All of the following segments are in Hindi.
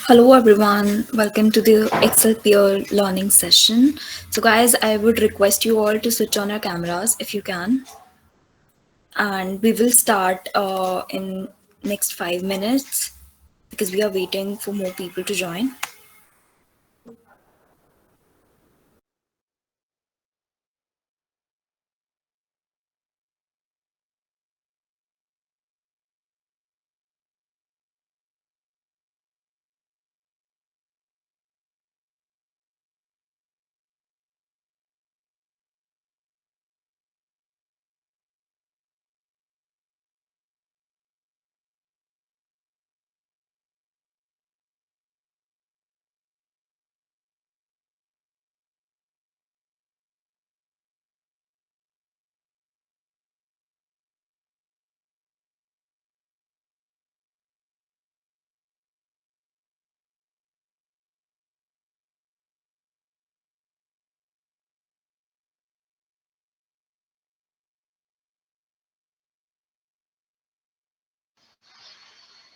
Hello everyone, welcome to the Excel Peer Learning session. So guys, I would request you all to switch on your cameras if you can. And we will start in next 5 minutes because we are waiting for more people to join.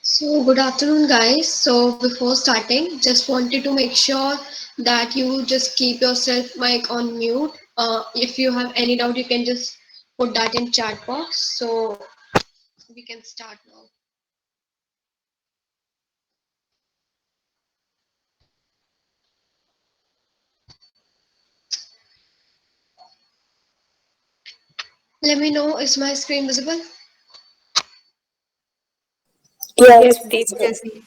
So, good afternoon, guys. So, before starting, just wanted to make sure that you just keep yourself mic on mute. If you have any doubt, you can just put that in chat box. So, we can start now. Let me know, is my screen visible? Yes, Yes, please go. Jesse.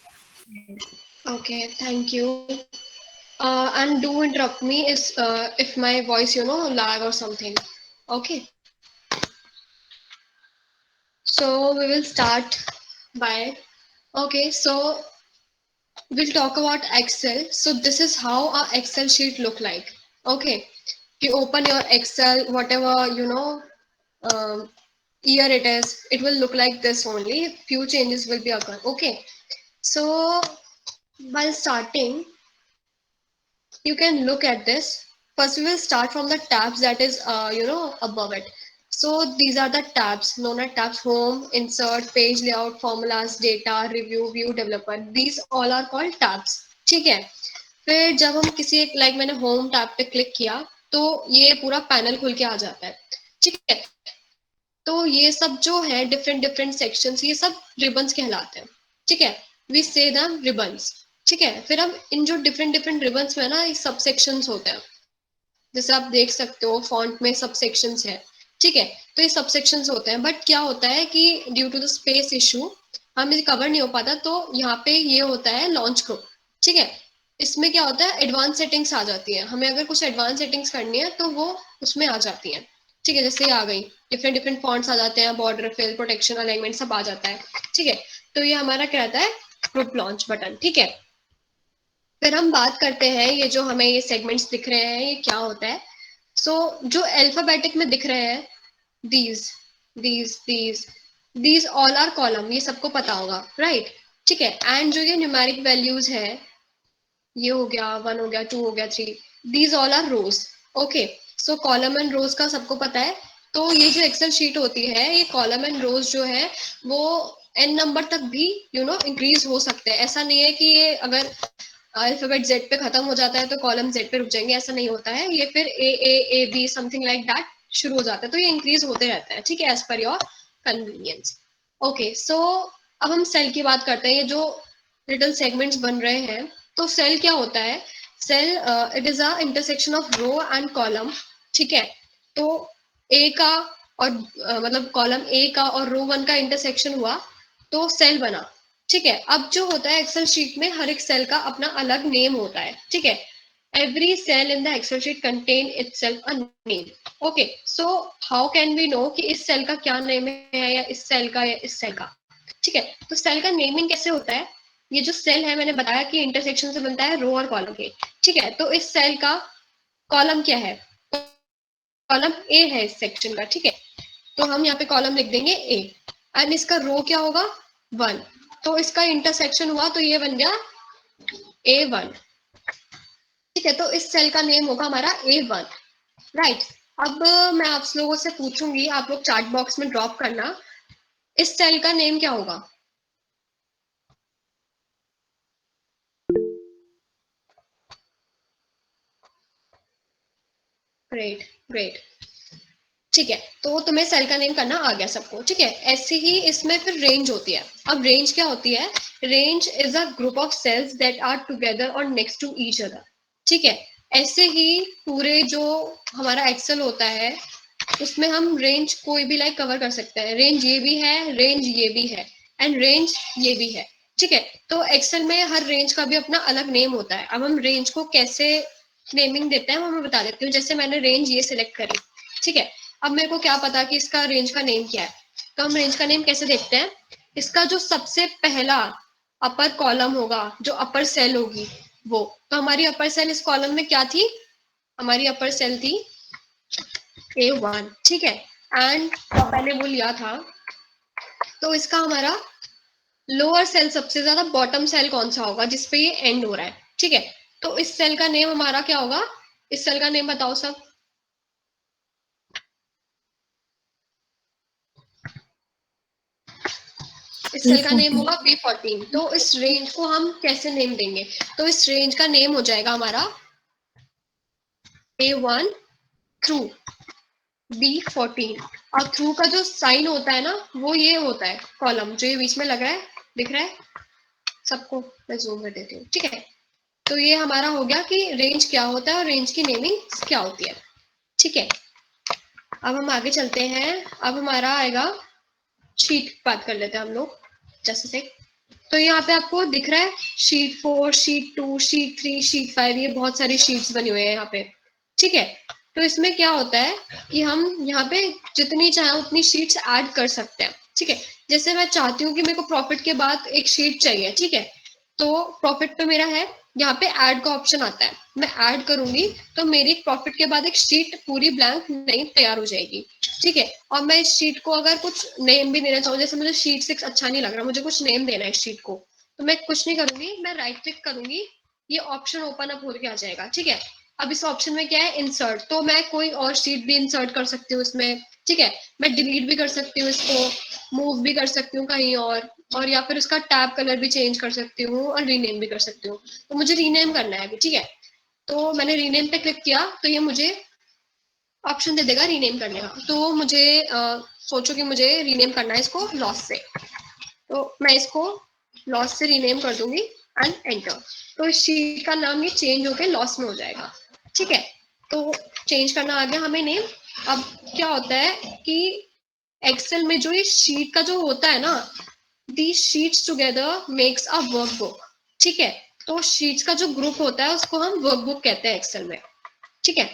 Okay, thank you. And do interrupt me is if my voice, lag or something. Okay, so we will start by. Okay, so we'll talk about Excel. So this is how our Excel sheet look like. Okay, you open your Excel, whatever um, year it is, it will look like this only. Few changes will be occur. Okay, so while starting, you can look at this. First, we will start from the tabs that is above it. So these are the tabs known as tabs: home, insert, page layout, formulas, data, review, view, developer. These all are called tabs. ठीक है. फिर जब हम किसी एक लाइक मैंने होम टैब पे क्लिक किया तो ये पूरा पैनल खुल के आ जाता है. ठीक है. तो ये सब जो है डिफरेंट डिफरेंट सेक्शंस ये सब रिबन्स कहलाते हैं. ठीक है. वी से दैम रिबन्स. ठीक है. फिर हम इन जो डिफरेंट डिफरेंट रिबन्स में ना सब सेक्शंस होते हैं. जैसे आप देख सकते हो फॉन्ट में सब सेक्शंस है. ठीक है. तो ये सब सेक्शंस होते हैं बट क्या होता है कि due to the space issue हमें कवर नहीं हो पाता तो यहाँ पे ये होता है लॉन्च ग्रुप. ठीक है. इसमें क्या होता है एडवांस सेटिंग्स आ जाती है. हमें अगर कुछ एडवांस सेटिंग्स करनी है तो वो उसमें आ जाती है. ठीक है. जैसे ये आ गई डिफरेंट डिफरेंट फॉन्ट्स आ जाते हैं बॉर्डर फिल प्रोटेक्शन अलाइनमेंट सब आ जाता है. ठीक है. तो ये हमारा क्या रहता है ग्रुप लॉन्च बटन. ठीक है. फिर हम बात करते हैं ये जो हमें ये सेगमेंट्स दिख रहे हैं ये क्या होता है. सो जो अल्फाबेटिक में दिख रहे हैं these these these these all are column ये सबको पता होगा राइट. ठीक है. एंड जो ये न्यूमेरिक वैल्यूज है ये हो गया 1 हो गया 2 हो गया 3 these all are rows. Okay. So column and rows का सबको पता है. तो ये जो एक्सेल शीट होती है ये कॉलम एंड रोज जो है वो एन नंबर तक भी इंक्रीज हो सकते हैं. ऐसा नहीं है कि ये अगर अल्फाबेट जेड पे खत्म हो जाता है तो कॉलम जेड पे रुक जाएंगे. ऐसा नहीं होता है. ये फिर A be something like that शुरू हो जाता है. तो ये इंक्रीज होते रहता है. ठीक है. As per your convenience. Okay. सो अब हम सेल की बात करते हैं. ये जो लिटिल सेगमेंट्स बन रहे हैं तो सेल क्या होता है. Cell it is a intersection of row and column. ठीक है. तो ए का और मतलब कॉलम ए का और रो वन का इंटरसेक्शन हुआ तो सेल बना. ठीक है. अब जो होता है एक्सेल शीट में हर एक सेल का अपना अलग नेम होता है. ठीक है. Every cell in the Excel sheet contain itself a name. Okay. So how can we know कि इस सेल का क्या नेम है या इस सेल का या इस सेल का. ठीक है. तो सेल का नेमिंग कैसे होता है. ये जो सेल है मैंने बताया कि इंटरसेक्शन से बनता है रो और कॉलम के. ठीक है. तो इस सेल का कॉलम क्या है. कॉलम ए है इस सेक्शन का. ठीक है. तो हम यहाँ पे कॉलम लिख देंगे ए. एंड इसका रो क्या होगा 1. तो इसका इंटरसेक्शन हुआ तो ये बन गया A1. ठीक है. तो इस सेल का नेम होगा हमारा A1. राइट. अब मैं आप लोगों से पूछूंगी आप लोग चार्ट बॉक्स में ड्रॉप करना इस सेल का नेम क्या होगा. Great great. ठीक है, तो तुम्हें सेल का नेम करना आ गया सबको। ठीक है, ऐसे ही इसमें फिर रेंज होती है। अब रेंज क्या होती है? Range is a group of cells that are together और नेक्स्ट टू ईच अदर। ठीक है, ऐसे ही पूरे जो हमारा एक्सेल होता है उसमें हम रेंज कोई भी लाइक कवर कर सकते हैं। रेंज ये भी है, रेंज ये भी है, एंड रेंज ये भी है। ठीक है, तो एक्सेल में हर रेंज का भी अपना अलग नेम होता है। अब हम रेंज को कैसे नेमिंग देते हैं वो मैं बता देती हूँ। जैसे मैंने रेंज ये सिलेक्ट करी, ठीक है, अब मेरे को क्या पता कि इसका रेंज का नेम क्या है, तो हम रेंज का नेम कैसे देखते हैं? इसका जो सबसे पहला अपर कॉलम होगा, जो अपर सेल होगी वो, तो हमारी अपर सेल इस कॉलम में क्या थी? हमारी अपर सेल थी A1। ठीक है, एंड पहले वो लिया था, तो इसका हमारा लोअर सेल, सबसे ज्यादा बॉटम सेल कौन सा होगा जिसपे ये एंड हो रहा है? ठीक है, तो इस सेल का नेम हमारा क्या होगा? इस सेल का नेम बताओ सब। इस सेल का नेम होगा B14। तो इस रेंज को हम कैसे नेम देंगे? तो इस रेंज का नेम हो जाएगा हमारा A1 थ्रू B14। और थ्रू का जो साइन होता है ना, वो ये होता है कॉलम जो ये बीच में लग रहा है, दिख रहा है सबको? मैं जूम कर देती हूँ। ठीक है, तो ये हमारा हो गया कि रेंज क्या होता है और रेंज की नेमिंग क्या होती है। ठीक है, अब हम आगे चलते हैं। अब हमारा आएगा शीट, बात कर लेते हैं हम लोग जैसे से। तो यहाँ पे आपको दिख रहा है शीट 4, शीट 2, शीट 3, शीट 5, ये बहुत सारी शीट्स बनी हुई है यहाँ पे। ठीक है, तो इसमें क्या होता है कि हम यहाँ पे जितनी चाहे उतनी शीट्स ऐड कर सकते हैं। ठीक है, जैसे मैं चाहती हूँ कि मेरे को प्रॉफिट के बाद एक शीट चाहिए। ठीक है, तो प्रॉफिट पे मेरा है, यहाँ पे ऐड का ऑप्शन आता है, मैं ऐड करूंगी तो मेरी प्रॉफिट के बाद एक शीट पूरी ब्लैंक नई तैयार हो जाएगी। ठीक है, और मैं इस शीट को अगर कुछ नेम भी देना चाहूँ, जैसे मुझे शीट 6 अच्छा नहीं लग रहा, मुझे कुछ नेम देना है इस शीट को, तो मैं कुछ नहीं करूंगी, मैं राइट क्लिक करूंगी, ये ऑप्शन ओपन अप होकर आ जाएगा। ठीक है, अब इस ऑप्शन में क्या है? इंसर्ट, तो मैं कोई और शीट भी इंसर्ट कर सकती हूँ इसमें। ठीक है, मैं डिलीट भी कर सकती हूँ इसको, मूव भी कर सकती हूँ कहीं और या फिर उसका टैब कलर भी चेंज कर सकती हूँ और रीनेम भी कर सकती हूँ। तो मुझे रीनेम करना है अभी। ठीक है, तो मैंने रीनेम पे क्लिक किया तो ये मुझे ऑप्शन दे देगा रीनेम करने का। तो मुझे सोचो कि मुझे रीनेम करना है इसको लॉस से, तो मैं इसको लॉस से रीनेम कर दूंगी एंड एंटर। तो इस शीट का नाम ये चेंज होकर लॉस में हो जाएगा। ठीक है, तो चेंज करना आ गया हमें नेम। अब क्या होता है कि एक्सेल में जो ये शीट का जो होता है ना, these sheets together makes a workbook। ठीक है, तो शीट्स का जो ग्रुप होता है उसको हम वर्कबुक कहते हैं एक्सेल में। ठीक है,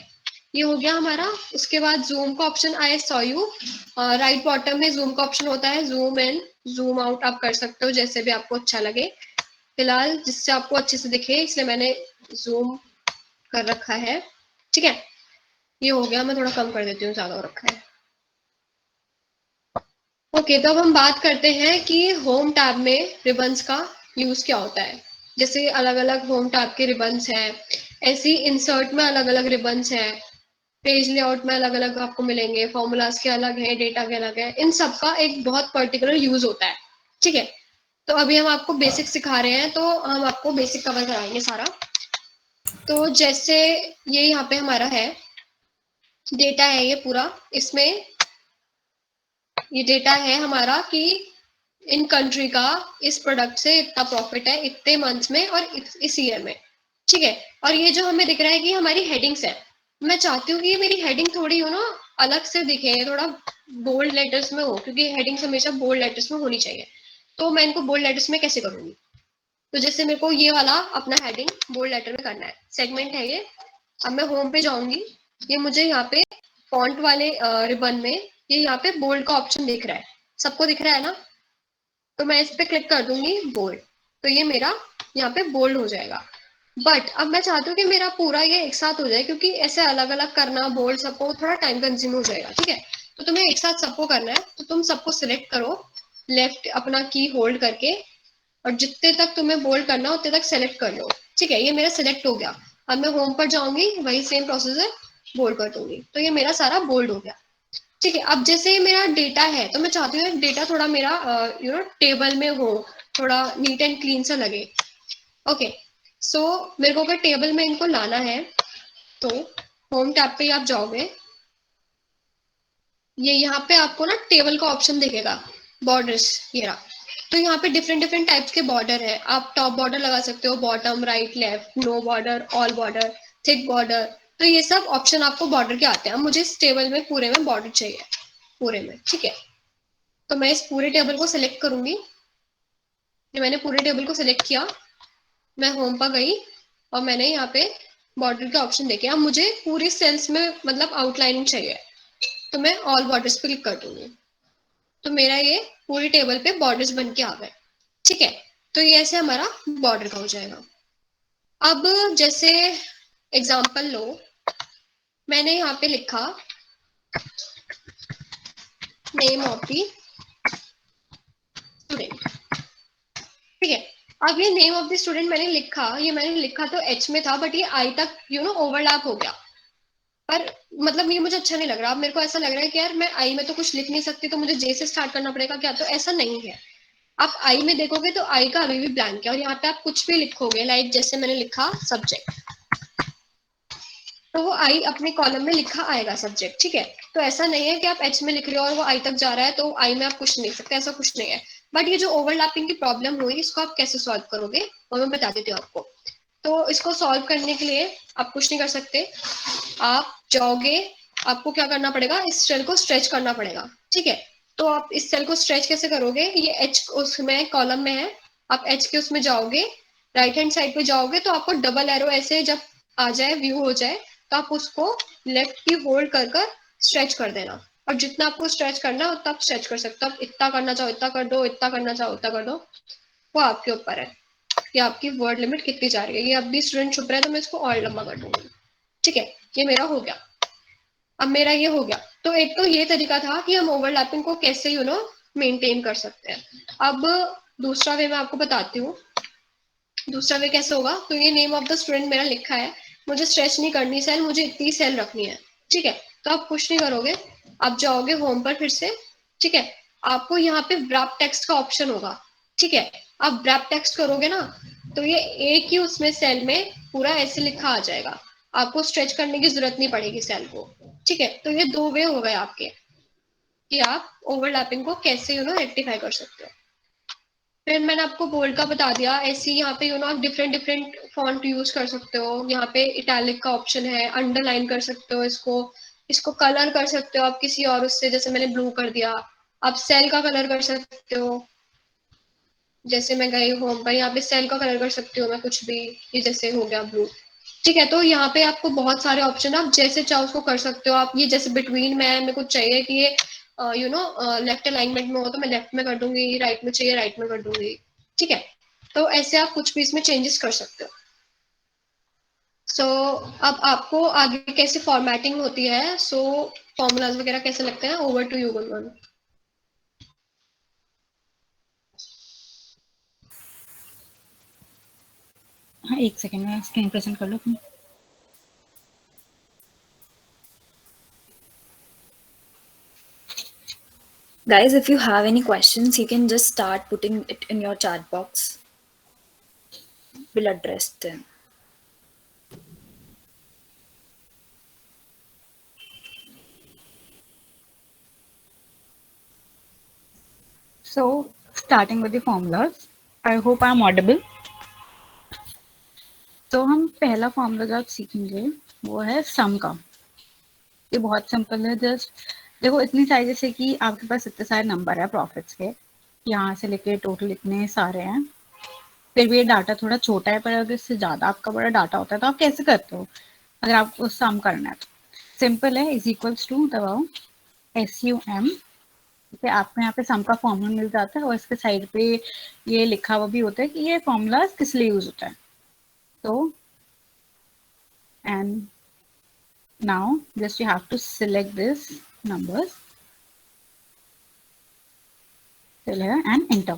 ये हो गया हमारा। उसके बाद जूम का option, I saw you, right bottom में जूम का ऑप्शन होता है, जूम इन जूम आउट आप कर सकते हो जैसे भी आपको अच्छा लगे। फिलहाल जिससे आपको अच्छे से दिखे इसलिए मैंने जूम कर रखा है। ठीक है, ये हो गया, मैं थोड़ा कम कर देती हूँ, ज्यादा हो रखा है। ओके, तो अब हम बात करते हैं कि होम टैब में रिबन्स का यूज क्या होता है। जैसे अलग अलग होम टैब के रिबन्स हैं, ऐसी इंसर्ट में अलग अलग रिबन्स हैं, पेज लेआउट में अलग अलग आपको मिलेंगे, फॉर्मूलाज के अलग है, डेटा के अलग है, इन सब का एक बहुत पर्टिकुलर यूज होता है। ठीक है, तो अभी हम आपको बेसिक सिखा रहे हैं, तो हम आपको बेसिक कवर कराएंगे सारा। तो जैसे ये यहाँ पे हमारा है, डेटा है ये पूरा, इसमें ये डेटा है हमारा कि इन कंट्री का इस प्रोडक्ट से इतना प्रॉफिट है इतने मंथ्स में और इस ईयर में। ठीक है, और ये जो हमें दिख रहा है कि हमारी हेडिंग्स है, मैं चाहती हूँ कि मेरी हेडिंग थोड़ी अलग से दिखे, थोड़ा बोल्ड लेटर्स में हो, क्योंकि हेडिंग्स हमेशा बोल्ड लेटर्स में होनी चाहिए। तो मैं इनको बोल्ड लेटर्स में कैसे करूंगी? तो जैसे मेरे को ये वाला अपना हेडिंग बोल्ड लेटर में करना है, सेगमेंट है ये। अब मैं होम पे जाऊंगी, ये मुझे यहाँ पे फॉन्ट वाले रिबन में ये यहाँ पे बोल्ड का ऑप्शन दिख रहा है, सबको दिख रहा है ना? तो मैं इस पे क्लिक कर दूंगी बोल्ड, तो ये मेरा यहाँ पे बोल्ड हो जाएगा। बट अब मैं चाहती हूँ कि मेरा पूरा ये एक साथ हो जाए, क्योंकि ऐसे अलग अलग करना बोल्ड सबको थोड़ा टाइम कंज्यूम हो जाएगा। ठीक है, तो तुम्हें एक साथ सबको करना है, तो तुम सबको सिलेक्ट करो, लेफ्ट अपना की होल्ड करके, और जितने तक तुम्हें बोल्ड करना है उतने तक सेलेक्ट कर लो। ठीक है, ये मेरा सिलेक्ट हो गया। अब मैं होम पर जाऊंगी, वही सेम प्रोसेस है, बोल्ड कर दूंगी, तो ये मेरा सारा बोल्ड हो गया। ठीक है, अब जैसे मेरा डेटा है तो मैं चाहती हूँ डेटा थोड़ा मेरा टेबल में हो, थोड़ा नीट एंड क्लीन सा लगे। ओके, सो मेरे को अगर टेबल में इनको लाना है, तो होम टैब पे आप जाओगे, ये यहाँ पे आपको ना टेबल का ऑप्शन दिखेगा, बॉर्डर्स, ये रहा। तो यहाँ पे डिफरेंट डिफरेंट टाइप्स के बॉर्डर है, आप टॉप बॉर्डर लगा सकते हो, bottom, right, left, no border, all border, thick border. तो ये सब ऑप्शन आपको बॉर्डर के आते हैं। अब मुझे इस टेबल में पूरे में बॉर्डर चाहिए, पूरे में, ठीक है। तो मैं इस पूरे टेबल को सिलेक्ट करूंगी। ये मैंने पूरे टेबल को सिलेक्ट किया, मैं होम पर गई और मैंने यहाँ पे बॉर्डर के ऑप्शन देखे। अब मुझे पूरी सेल्स में मतलब आउटलाइनिंग चाहिए, तो मैं ऑल बॉर्डर्स पे क्लिक कर दूंगी। तो मेरा ये पूरी टेबल पे बॉर्डर्स बन के आ गए, ठीक है। तो ये ऐसे हमारा बॉर्डर का हो जाएगा। अब जैसे एग्जांपल लो, मैंने यहाँ पे लिखा नेम ऑफ द स्टूडेंट, ठीक है। अब ये नेम ऑफ द स्टूडेंट मैंने लिखा, ये मैंने लिखा तो एच में था, बट ये आई तक ओवरलैप हो गया। पर मतलब ये मुझे अच्छा नहीं लग रहा। अब मेरे को ऐसा लग रहा है कि यार मैं आई में तो कुछ लिख नहीं सकती, तो मुझे जे से स्टार्ट करना पड़ेगा क्या? तो ऐसा नहीं है। आप आई में देखोगे तो आई का अभी भी ब्लैंक है, और यहाँ पे आप कुछ भी लिखोगे, लाइक जैसे मैंने लिखा सब्जेक्ट, तो वो आई अपने कॉलम में लिखा आएगा सब्जेक्ट, ठीक है। तो ऐसा नहीं है कि आप एच में लिख रहे हो और वो आई तक जा रहा है तो आई में आप कुछ नहीं लिख सकते, ऐसा कुछ नहीं है। बट ये जो ओवरलैपिंग की प्रॉब्लम हुई, इसको आप कैसे सॉल्व करोगे वो मैं बता देती हूँ आपको। तो इसको सॉल्व करने के लिए आप कुछ नहीं कर सकते, आप जाओगे, आपको क्या करना पड़ेगा, इस सेल को स्ट्रेच करना पड़ेगा, ठीक है। तो आप इस सेल को स्ट्रेच कैसे करोगे, ये एच उसमें कॉलम में है, आप एच के उसमें जाओगे, राइट हैंड साइड पे जाओगे, तो आपको डबल एरो ऐसे जब आ जाए, व्यू हो जाए, तो आप उसको लेफ्ट की होल्ड कर कर स्ट्रेच कर देना। और जितना आपको स्ट्रेच करना है उतना आप स्ट्रेच कर सकते हो। आप इतना करना चाहो इतना कर दो, इतना करना चाहो उतना कर दो, वो आपके ऊपर है कि आपकी वर्ड लिमिट कितनी जा रही है। ये अब भी स्टूडेंट छुप रहा है तो मैं इसको और लंबा कर दूंगी, ठीक है। ये मेरा हो गया। अब मेरा ये हो गया। तो एक तो ये तरीका था कि हम ओवरलैपिंग को कैसे मेंटेन कर सकते हैं। अब दूसरा वे मैं आपको बताती हूँ। दूसरा वे कैसे होगा, तो ये नेम ऑफ द स्टूडेंट मेरा लिखा है, मुझे स्ट्रेच नहीं करनी सेल, मुझे इतनी सेल रखनी है, ठीक है। तो आप कुछ नहीं करोगे, आप जाओगे होम पर फिर से, ठीक है। आपको यहाँ पे व्रैप टेक्स्ट का ऑप्शन होगा, ठीक है। आप व्रैप टेक्स्ट करोगे ना, तो ये एक ही उसमें सेल में पूरा ऐसे लिखा आ जाएगा, आपको स्ट्रेच करने की जरूरत नहीं पड़ेगी सेल को, ठीक है। तो ये दो वे हो गए आपके कि आप ओवरलैपिंग को कैसे रेक्टिफाई कर सकते हो। फिर मैंने आपको बोल्ड का बता दिया। ऐसे ही यहाँ पे आप डिफरेंट डिफरेंट फॉन्ट यूज कर सकते हो। यहाँ पे इटैलिक का ऑप्शन है, अंडरलाइन कर सकते हो इसको, इसको कलर कर सकते हो आप किसी और उससे, जैसे मैंने ब्लू कर दिया। आप सेल का कलर कर सकते हो, जैसे मैं गई होम पर, यहाँ पे सेल का कलर कर सकती हूँ मैं कुछ भी, ये जैसे हो गया ब्लू, ठीक है। तो यहाँ पे आपको बहुत सारे ऑप्शन, आप जैसे चाहो उसको कर सकते हो। आप ये जैसे बिटवीन में मेरे को चाहिए कि ये लेफ्ट अलाइनमेंट में हो, तो मैं लेफ्ट में कर दूंगी, राइट में चाहिए राइट में कर दूंगी, ठीक है। तो ऐसे आप कुछ भी इसमें चेंजेस कर सकते हो। सो अब आपको आगे कैसे फॉर्मेटिंग होती है, फॉर्मूलाज वगैरह कैसे लगते हैं, ओवर टू यू गुनगुन। हाँ, एक सेकेंड में स्क्रीन प्रेजेंट कर लो तुम। Guys, if you have any questions, you can just start putting it in your chat box. We'll address them. So, starting with the formulas, I hope I'm audible. तो हम पहला फॉर्मूला जो आप सीखेंगे वो है सम का। ये बहुत सिंपल है, जस्ट देखो इतनी सारी, जैसे कि आपके पास इतने सारे नंबर है प्रॉफिट्स के, यहाँ से लेके टोटल इतने सारे हैं। फिर भी ये डाटा थोड़ा छोटा है, पर अगर इससे ज़्यादा आपका बड़ा डाटा होता है तो आप कैसे करते हो? अगर आपको सम करना है तो सिंपल है, इज इक्वल्स टू दबाओ SUM, पे आपको यहाँ पे सम का फॉर्मूला मिल जाता है, और इसके साइड पे ये लिखा हुआ भी होता है कि ये फॉर्मूला किस लिए यूज होता है। तो and now just you have to select this numbers and enter.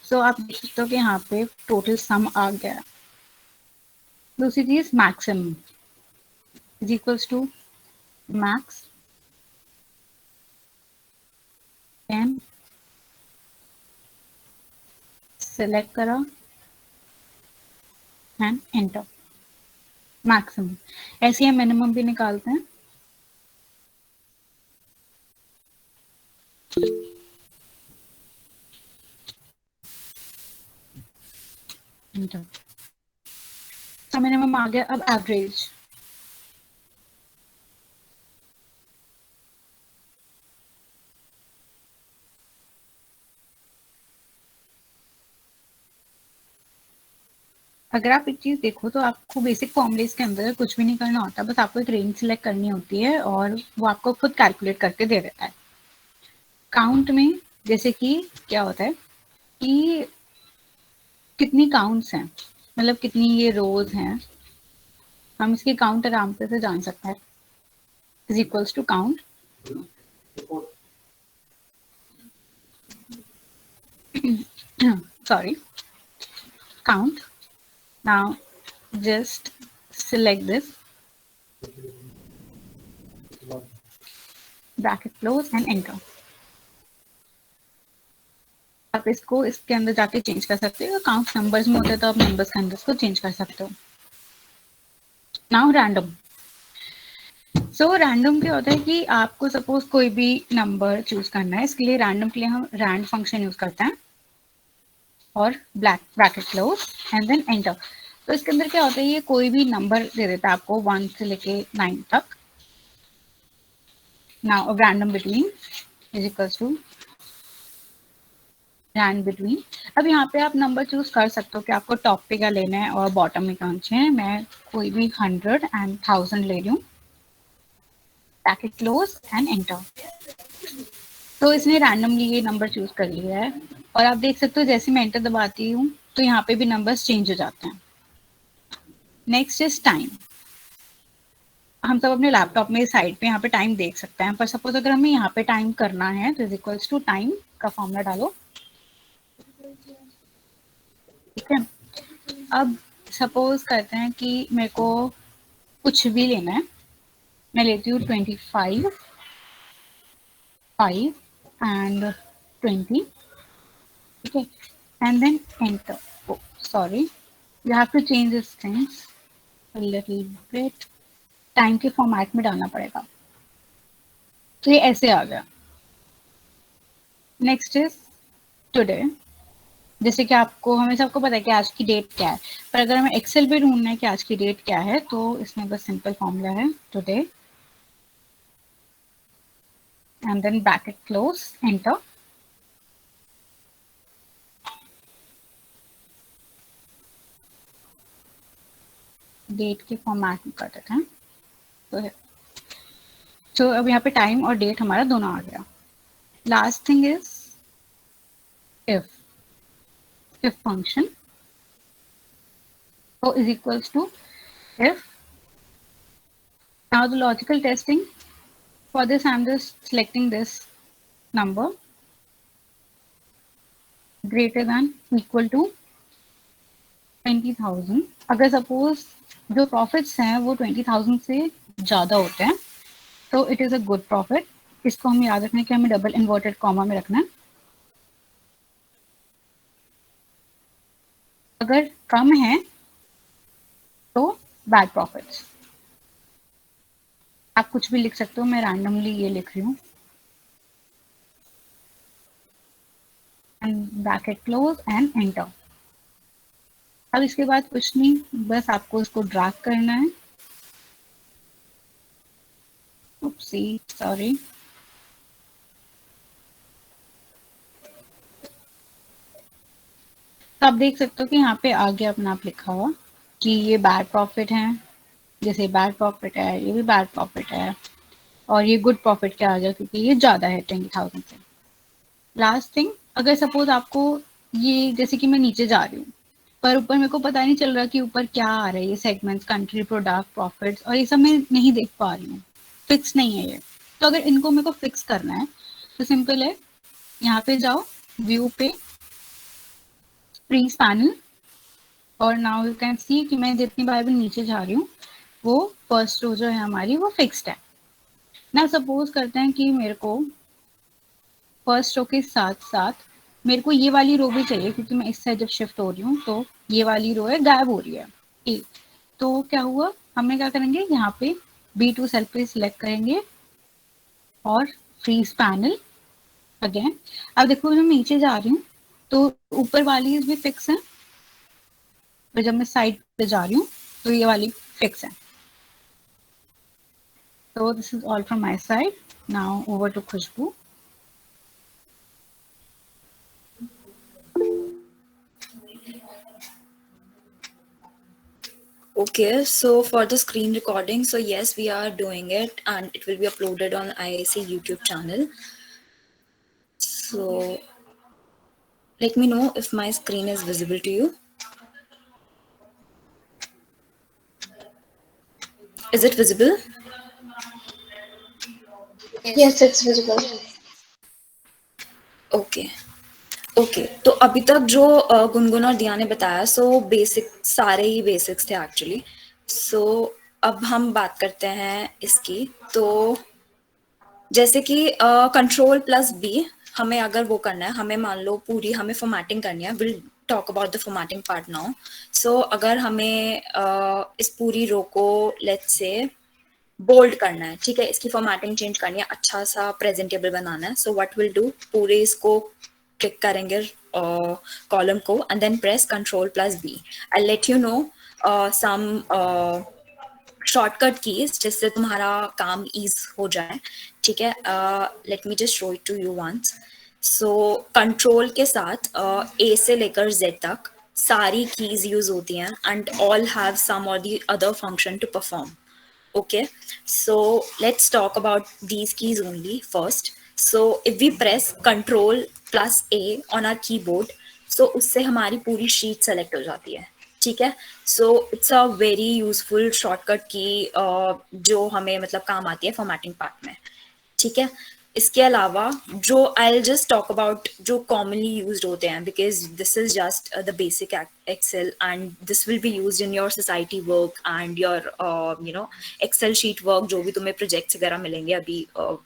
So आप देख सकते हो कि यहाँ पे टोटल सम आ गया। दूसरी चीज maximum is equals to max and select करा एंड एंटर। मैक्सिमम, ऐसे हम मिनिमम भी निकालते हैं। तो मिनिमम आ गया। अब एवरेज, अगर आप एक चीज देखो तो आपको बेसिक फॉर्मूलेस के अंदर कुछ भी नहीं करना होता, बस आपको एक रेंज सिलेक्ट करनी होती है और वो आपको खुद कैलकुलेट करके दे देता है। काउंट में जैसे कि क्या होता है कि कितनी काउंट्स हैं, मतलब कितनी ये रोज हैं, हम इसकी काउंट आराम से जान सकते हैं। Is equals to count, sorry, count. Now just select this, bracket close and enter. आप इसको इसके अंदर जाके चेंज कर सकते हो, काउंट नंबर्स में होता है तो आप नंबर्स के अंदर इसको चेंज कर सकते हो। Now random. सो रैंडम क्या होता है कि आपको सपोज कोई भी नंबर चूज करना है, इसके लिए रैंडम के लिए हम रैंड फंक्शन यूज करते हैं और bracket close and then enter. तो इसके अंदर क्या होता है, ये कोई भी नंबर दे देता है आपको 1 से लेके 9 तक। Now random between is equals to rand between. अब यहाँ पे आप नंबर चूज कर सकते हो कि आपको टॉप पे क्या लेना है और बॉटम में कौन से हैं। मैं कोई भी 100 एंड 1000 ले रही हूँ, ब्रैकेट क्लोज एंड एंटर। तो इसने रैंडमली ये नंबर चूज कर लिया है और आप देख सकते हो जैसे मैं एंटर दबाती हूँ तो यहाँ पे भी नंबर्स चेंज हो जाते हैं। Next is time. हम सब अपने लैपटॉप में साइड पे यहाँ पे टाइम देख सकते हैं, पर सपोज अगर हमें यहाँ पे टाइम करना है तो इज इक्वल्स टू टाइम का फॉर्मूला डालो, ठीक है। अब सपोज करते हैं कि मेरे को कुछ भी लेना है, मैं लेती हूँ 25, 5 एंड 20, ठीक है, and then enter. oh sorry, you have to change these things a little bit, time के फॉर्मेट में डालना पड़ेगा। तो ये ऐसे आ गया। Next is today. जैसे कि आपको हमें सबको पता है कि आज की डेट क्या है, पर अगर हमें एक्सेल पे ढूंढना है कि आज की डेट क्या है तो इसमें बस सिंपल फॉर्मूला है today and then bracket close enter. Date के फॉर्मेट में कर देते हैं तो अब यहाँ पे टाइम और डेट हमारा दोनों आ गया। Last thing is if function, so is equals to if. Now the logical testing, for this I'm just selecting this number greater than equal to 20,000। अगर सपोज जो प्रॉफिट्स हैं वो 20,000 से ज़्यादा होते हैं तो it is a good profit. इसको हमें याद रखना है कि हमें डबल इन्वर्टेड कॉमा में रखना है। अगर कम है तो बैड प्रॉफिट्स। आप कुछ भी लिख सकते हो, मैं रैंडमली ये लिख रही हूँ and bracket close and enter. अब इसके बाद कुछ नहीं, बस आपको इसको ड्रैग करना है। ओप्सी सॉरी, तो आप देख सकते हो कि यहाँ पे आगे अपना आप लिखा हुआ कि ये बैड प्रॉफिट है, जैसे बैड प्रॉफिट है, ये भी बैड प्रॉफिट है, और ये गुड प्रॉफिट क्या आ गया क्योंकि ये ज़्यादा है 20,000 से। लास्ट थिंग, अगर सपोज आपको ये जैसे कि मैं नीचे जा रही हूँ पर ऊपर मेरे को पता नहीं चल रहा कि ऊपर क्या आ रहा है, ये सेगमेंट्स, कंट्री, प्रोडक्ट, प्रॉफिट्स और ये सब मैं नहीं देख पा रही हूँ, फिक्स नहीं है ये। तो अगर इनको मेरे को फिक्स करना है तो सिंपल है, यहाँ पे जाओ व्यू पे, फ्रीज पैनल, और नाउ यू कैन सी कि मैं जितनी बार भी नीचे जा रही हूँ वो फर्स्ट रो जो है हमारी वो फिक्स्ड है ना। सपोज करते हैं कि मेरे को फर्स्ट रो के साथ साथ मेरे को ये वाली रो भी चाहिए क्योंकि मैं इस साइड जब शिफ्ट हो रही हूँ तो ये वाली रो है गायब हो रही है। तो क्या हुआ, हमने क्या करेंगे, यहाँ पे B2 सेल पे सिलेक्ट करेंगे और फ्रीज पैनल अगेन। अब देखो मैं नीचे जा रही हूँ तो ऊपर वाली भी फिक्स है, और जब मैं साइड पे जा रही हूँ तो ये वाली फिक्स है। So this is all from my side. Now over to Khushbu. Okay, so for the screen recording, so yes, we are doing it and it will be uploaded on IIC YouTube channel. So let me know if my screen is visible to you. Is it visible? Yes, it's visible. Okay okay, तो अभी तक जो गुनगुन और दिया ने बताया, सो बेसिक सारे ही बेसिक्स थे एक्चुअली। सो अब हम बात करते हैं इसकी। तो जैसे कि कंट्रोल प्लस बी हमें अगर वो करना है, हमें मान लो पूरी हमें फॉर्मेटिंग करनी है, will talk about the formatting part now. So अगर हमें इस पूरी रो को लेट्स से बोल्ड करना है, ठीक है, इसकी फॉर्मेटिंग चेंज करनी है, अच्छा सा प्रेजेंटेबल बनाना है, सो व्हाट विल डू, पूरे इसको क्लिक करेंगे कॉलम को and then press control plus B. I let you know some shortcut keys जिससे तुम्हारा काम ईज हो जाए, ठीक है। Let me just show it to you once. So control के साथ ए से लेकर जेड तक सारी कीज यूज होती हैं एंड ऑल हैव सम और the other function to perform. Okay, so let's talk about these keys only first. So if we press Control plus A on our keyboard, so उससे हमारी पूरी sheet select हो जाती है, ठीक है। So it's a very useful shortcut key जो हमें मतलब काम आती है formatting part में, ठीक है। इसके अलावा जो I'll just talk about जो commonly used होते हैं, because this is just the basic Excel and this will be used in your society work and your Excel sheet work, जो भी तुम्हें projects वगैरह मिलेंगे अभी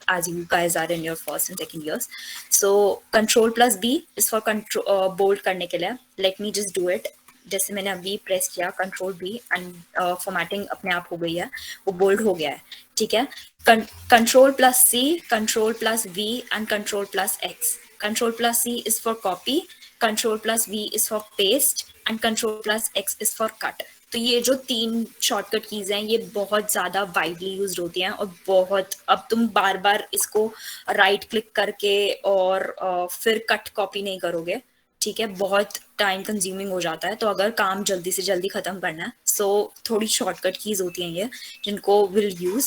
as you guys are in your first and second years. So Control plus B is for control bold करने के लिए। Let me just do it. जैसे मैंने अभी प्रेस किया कंट्रोल बी एंड फॉर्मेटिंग अपने आप हो गई है, वो बोल्ड हो गया है, ठीक है। Control plus C, control plus V and control plus X. Control plus C is for copy, control plus V is for paste and control plus X is for cut. तो ये जो तीन शॉर्टकट कीज हैं ये बहुत ज्यादा वाइडली यूज्ड होती हैं और बहुत, अब तुम बार बार इसको राइट क्लिक करके और फिर कट कॉपी नहीं करोगे, ठीक है, बहुत टाइम कंज्यूमिंग हो जाता है। तो अगर काम जल्दी से जल्दी खत्म करना है, सो थोड़ी शॉर्टकट कीज होती हैं ये जिनको विल यूज,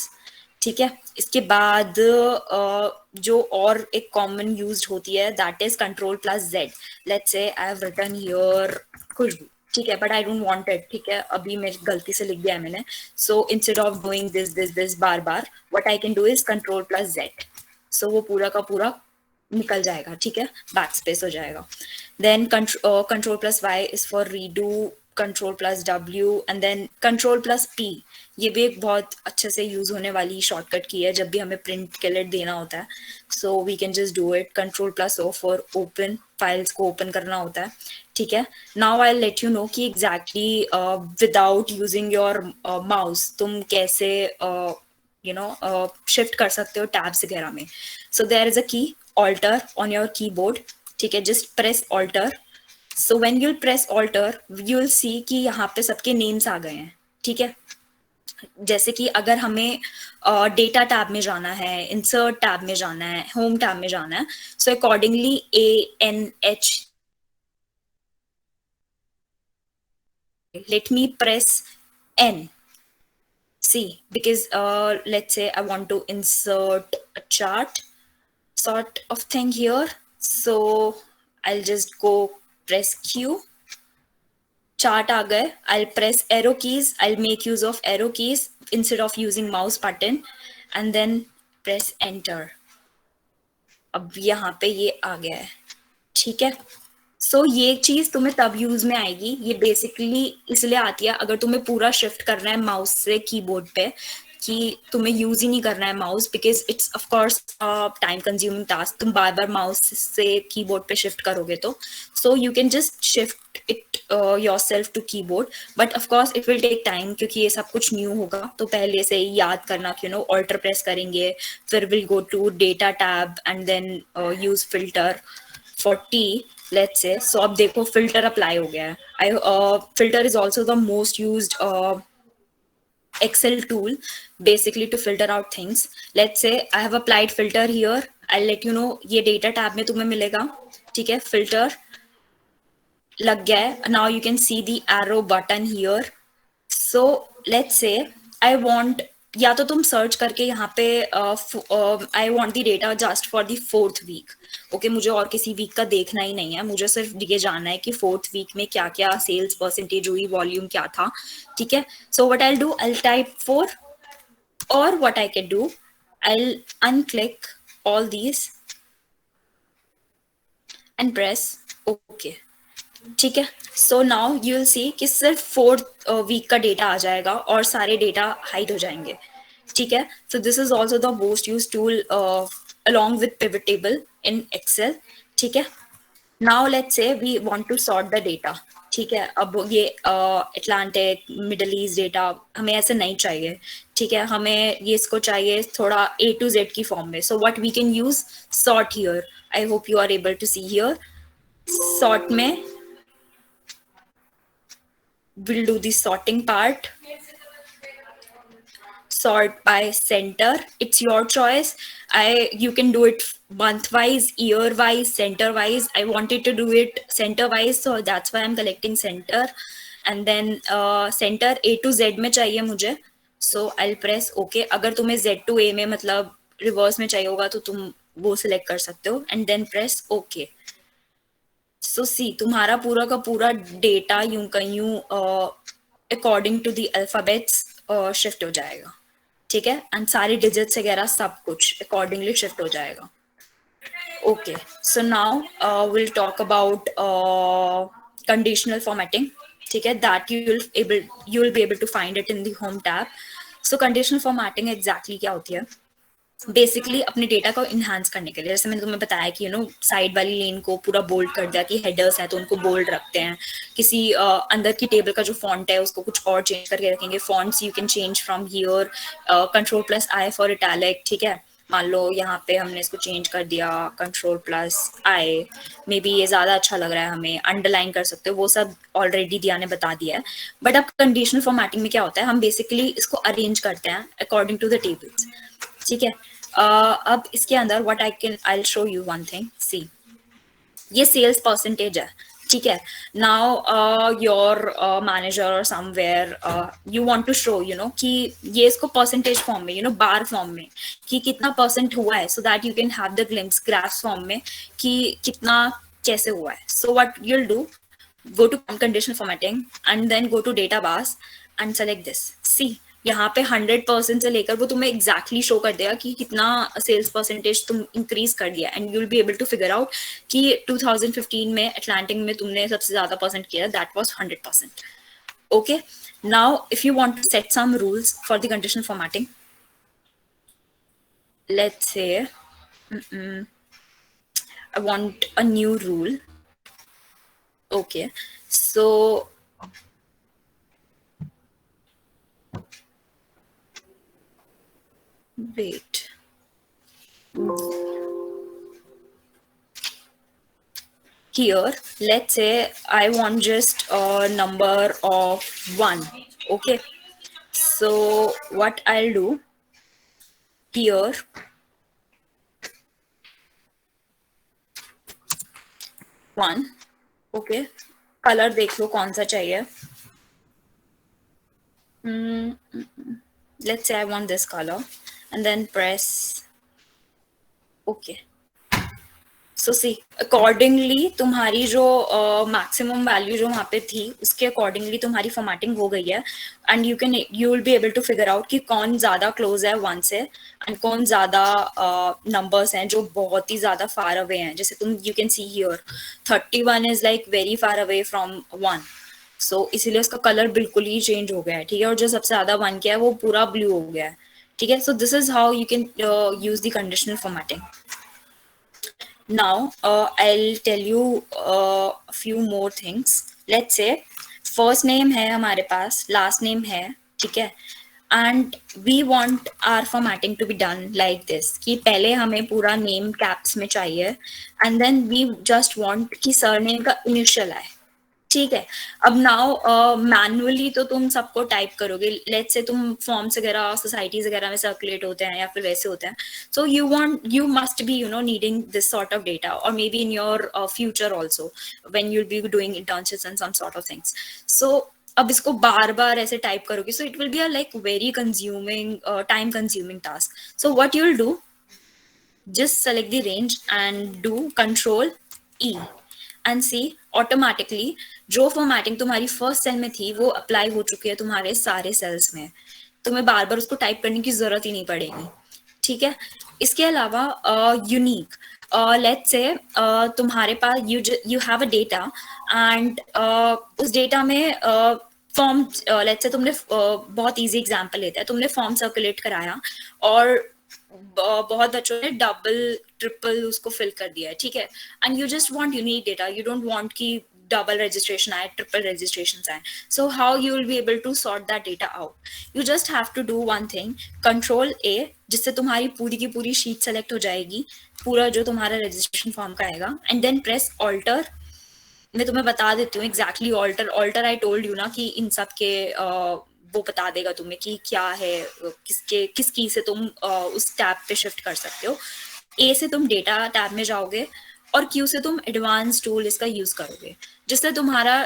ठीक है। इसके बाद जो और एक कॉमन यूज्ड होती है that is control plus Z. Let's say I have written here Khushboo, ठीक है, but I don't want it, ठीक है, अभी मेरी गलती से लिख दिया है मैंने। So instead of doing this बार बार, what I can do is control plus Z, so वो पूरा का पूरा निकल जाएगा, ठीक है, बैक स्पेस हो जाएगा। Then control plus Y is for redo, control plus W and then control plus P. ये भी एक बहुत अच्छे से यूज होने वाली शॉर्टकट की है जब भी हमें प्रिंट के लिए देना होता है, so we can just do it. Control plus O for open, files को ओपन करना होता है, ठीक है। Now I let you know कि exactly without using your mouse तुम कैसे शिफ्ट कर सकते हो टैब्स वगैरह में। सो देयर इज अ की Alter on your keyboard, ठीक है, just press Alter. So when you'll press Alter, you'll see कि यहाँ पे सबके names आ गए हैं, ठीक है। जैसे कि अगर हमें डेटा टैब में जाना है, इंसर्ट टैब में जाना है, होम टैब में जाना है, so accordingly ANH, let me press N. See, because let's say I want to insert a chart sort of thing here, so I'll just go press Q, chart aa gaye, I'll press arrow keys, I'll make use of arrow keys instead of using mouse button and then press enter. अब यहाँ पे ये आ गया है, ठीक है। सो ये चीज तुम्हें तब यूज में आएगी, ये बेसिकली इसलिए आती है अगर तुम्हें पूरा शिफ्ट करना है माउस से कीबोर्ड पे, कि तुम्हें यूज ही नहीं करना है mouse, because it's of course time consuming task, तुम बार बार माउस से कीबोर्ड पे शिफ्ट करोगे तो। सो you can just shift it yourself to keyboard, but of course it will take time क्योंकि ये सब कुछ new होगा, तो पहले से ही याद करना कि Alt press करेंगे, फिर we'll go to data tab and then use filter for T, let's say. So अब देखो filter apply हो गया है. Filter is also the most used Excel tool basically to filter out things. Let's say I have applied filter here. I'll let you know ये data tab में तुम्हें मिलेगा, ठीक है. Filter लग गया है. Now you can see the arrow button here. So let's say I want, या तो तुम सर्च करके यहाँ पे I want the data just for the 4th week. Okay, मुझे और किसी वीक का देखना ही नहीं है, मुझे सिर्फ ये जानना है कि 4th वीक में क्या क्या सेल्स परसेंटेज हुई, वॉल्यूम क्या था, ठीक है. So what I do, I type 4, और what I can do, I onclick all these and press okay, ठीक है. So now you will see कि सिर्फ 4th वीक का डेटा आ जाएगा और सारे डेटा हाइड हो जाएंगे, ठीक है. सो this is also the most use tool along with pivot table in Excel, ठीक है. Now let's say we want to sort the data, ठीक है. अब ये Atlantic, Middle East data हमें ऐसे नहीं चाहिए, ठीक है. हमें ये इसको चाहिए थोड़ा A to Z की फॉर्म में. So what we can use, sort here. I hope you are able to see here. Sort में we'll do the sorting part. Sort by center, it's your choice. You can do it month wise, year wise, center wise. I wanted to do it center wise, so that's why I'm collecting center. And then center A to Z में चाहिए मुझे, so I'll press OK. अगर तुम्हें Z to A में मतलब reverse में चाहिए होगा तो तुम वो select कर सकते हो, and then press OK. So see, तुम्हारा पूरा का पूरा data यूं कहीं according to the alphabets shift हो जाएगा, ठीक है. एंड सारे डिजिट्स वगैरह सब कुछ अकॉर्डिंगली शिफ्ट हो जाएगा. Okay, so now will talk about conditional formatting, ठीक है. That you will be able to find it in the home tab. So conditional formatting exactly क्या होती है, बेसिकली अपने डेटा को इन्हांस करने के लिए. जैसे मैंने तुम्हें बताया कि साइड वाली लेन को पूरा बोल्ड कर दिया कि हेडर्स है तो उनको बोल्ड रखते हैं. किसी अंदर की टेबल का जो फॉन्ट है उसको कुछ और चेंज करके रखेंगे. Fonts you can change from here, Ctrl+I for italic, ठीक है. मान लो यहाँ पे हमने इसको चेंज कर दिया Ctrl+I, मे बी ये ज्यादा अच्छा लग रहा है हमें. अंडरलाइन कर सकते हो, वो सब ऑलरेडी दिया ने बता दिया है. बट अब कंडीशनल फॉर्मेटिंग में क्या होता है, हम बेसिकली इसको अरेंज करते हैं अकॉर्डिंग टू द टेबल्स, ठीक है. अब इसके अंदर what I'll show you one thing. See, ये सेल्स परसेंटेज है, ठीक है. नाउ योर मैनेजर और somewhere you want to show कि ये इसको परसेंटेज फॉर्म में बार फॉर्म में कि कितना परसेंट हुआ है, so that you can have the glimpse graph form में कि कितना कैसे हुआ है. So what you'll do, go to conditional formatting and then go to data bars and select this. See, यहाँ पे 100% से लेकर वो तुम्हें एग्जैक्टली शो कर देगा कि कितना सेल्स परसेंटेज तुम इंक्रीज कर दिया. And you will be able to figure out कि 2015 में अटलांटिक में तुमने सबसे ज्यादा परसेंट किया, that was 100%. Okay, now if you want to set some rules for the conditional formatting, let's say I want a new rule. Okay, so wait, here let's say I want just a number of 1. Okay, so what I'll do here, one. Okay, color देख लो कौन सा चाहिए. Let's say I want this color and then press OK. So see, accordingly तुम्हारी जो maximum value जो वहाँ पे थी उसके accordingly तुम्हारी formatting हो गई है. And you will be able to figure out कि कौन ज़्यादा close है 1 से and कौन ज़्यादा numbers हैं जो बहुत ही ज़्यादा far away हैं. जैसे तुम you can see here 31 is like very far away from 1. So इसीलिए उसका कलर बिल्कुल ही चेंज हो गया है, ठीक है. और जो सबसे ज्यादा 1 किया है वो पूरा ब्लू हो गया है, ठीक है. So this is how you can use the conditional formatting. Now I'll tell you a few more things. Let's say first name है हमारे पास, लास्ट नेम है, ठीक है, and we want our formatting to be done like this, कि पहले हमें पूरा नेम कैप्स में चाहिए and then we just want कि सरनेम का इनिशियल आए, ठीक है। अब नाउ मैनुअली तो तुम सबको टाइप करोगे, लेट्स से तुम फॉर्म्स वगैरह सोसाइटीज वगैरह में सर्कुलेट होते हैं या फिर वैसे होते हैं, so you must be needing this sort of data, और maybe in your future also when you will be doing internships and some sort of things. So अब इसको बार बार ऐसे टाइप करोगे, so it will be a like very consuming time consuming task. So what you will do, just select the range and do Control E and see automatically जो फॉर्मेटिंग तुम्हारी फर्स्ट सेल में थी वो अप्लाई हो चुकी है तुम्हारे सारे सेल्स में, तुम्हें बार बार उसको टाइप करने की जरूरत ही नहीं पड़ेगी, ठीक है। इसके अलावा यूनिक, लेट्स से तुम्हारे पास you have a data and उस डेटा में फॉर्म, लेट्स से तुमने बहुत इजी एग्जांपल लेते हैं, तुमने फॉर्म सर्कुलेट कराया और बहुत बच्चों ने डबल ट्रिपल उसको फिल कर दिया है, ठीक है, and you just want unique data, you don't want कि डबल रजिस्ट्रेशन आए, ट्रिपल रजिस्ट्रेशन आए। So how you will be able to sort that data out, you just have to do one thing, Control A, जिससे तुम्हारी पूरी की पूरी शीट सेलेक्ट हो जाएगी, पूरा जो तुम्हारा रजिस्ट्रेशन फॉर्म का आएगा, एंड देन प्रेस ऑल्टर। मैं तुम्हें बता देती हूँ exactly alter I told you ना कि इन सब के वो बता देगा तुम्हें कि क्या है, किस की से तुम उस टैब पे शिफ्ट कर सकते हो। ए से तुम डेटा टैब में जाओगे और क्यू से तुम एडवांस टूल इसका यूज करोगे, जिससे तुम्हारा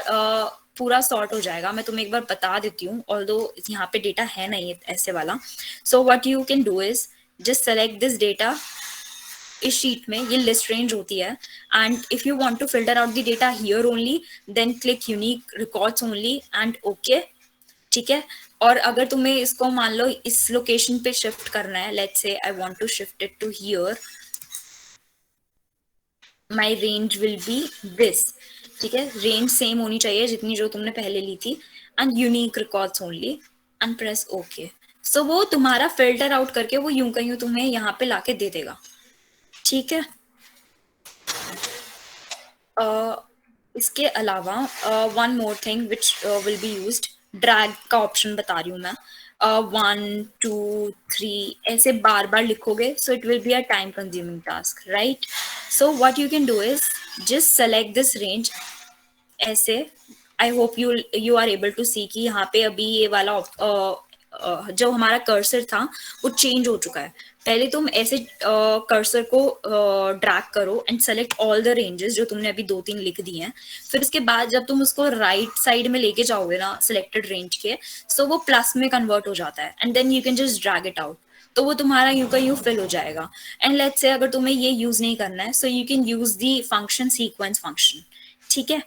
पूरा सॉर्ट हो जाएगा। मैं तुम्हें एक बार बता देती हूँ, ऑल्दो यहाँ पे डेटा है नहीं ऐसे वाला। So what you can do is just select this data, इस शीट में ये लिस्ट रेंज होती है, and if you want to filter out the data here only then click unique records only and okay, ठीक है। और अगर तुम्हें इसको मान लो इस लोकेशन पे शिफ्ट करना है, let's say I want to shift it to here, my range will be this, ठीक है, रेंज सेम होनी चाहिए जितनी जो तुमने पहले ली थी, and unique records only and press okay. So वो तुम्हारा फिल्टर आउट करके वो यूं कहीं तुम्हें यहाँ पे लाके दे देगा, ठीक है। इसके अलावा one more thing which will be used, drag का ऑप्शन बता रही हूँ मैं, 1 2 3 ऐसे बार बार लिखोगे, so it will be a time consuming task, right. So what you can do is just select this range ऐसे, I hope you are able to see कि यहाँ पे अभी ये वाला जो हमारा कर्सर था वो चेंज हो चुका है। पहले तुम ऐसे कर्सर को ड्रैग करो and select all the ranges जो तुमने अभी 2-3 लिख दिए हैं, फिर उसके बाद जब तुम उसको राइट साइड में लेके जाओगे ना सिलेक्टेड रेंज के, सो वो प्लस में कन्वर्ट हो जाता है and then you can just drag it out, तो वो तुम्हारा यूं का यूं फिल हो जाएगा। एंड लेट्स से अगर तुम्हें ये यूज नहीं करना है, सो you can use the function sequence function, ठीक है।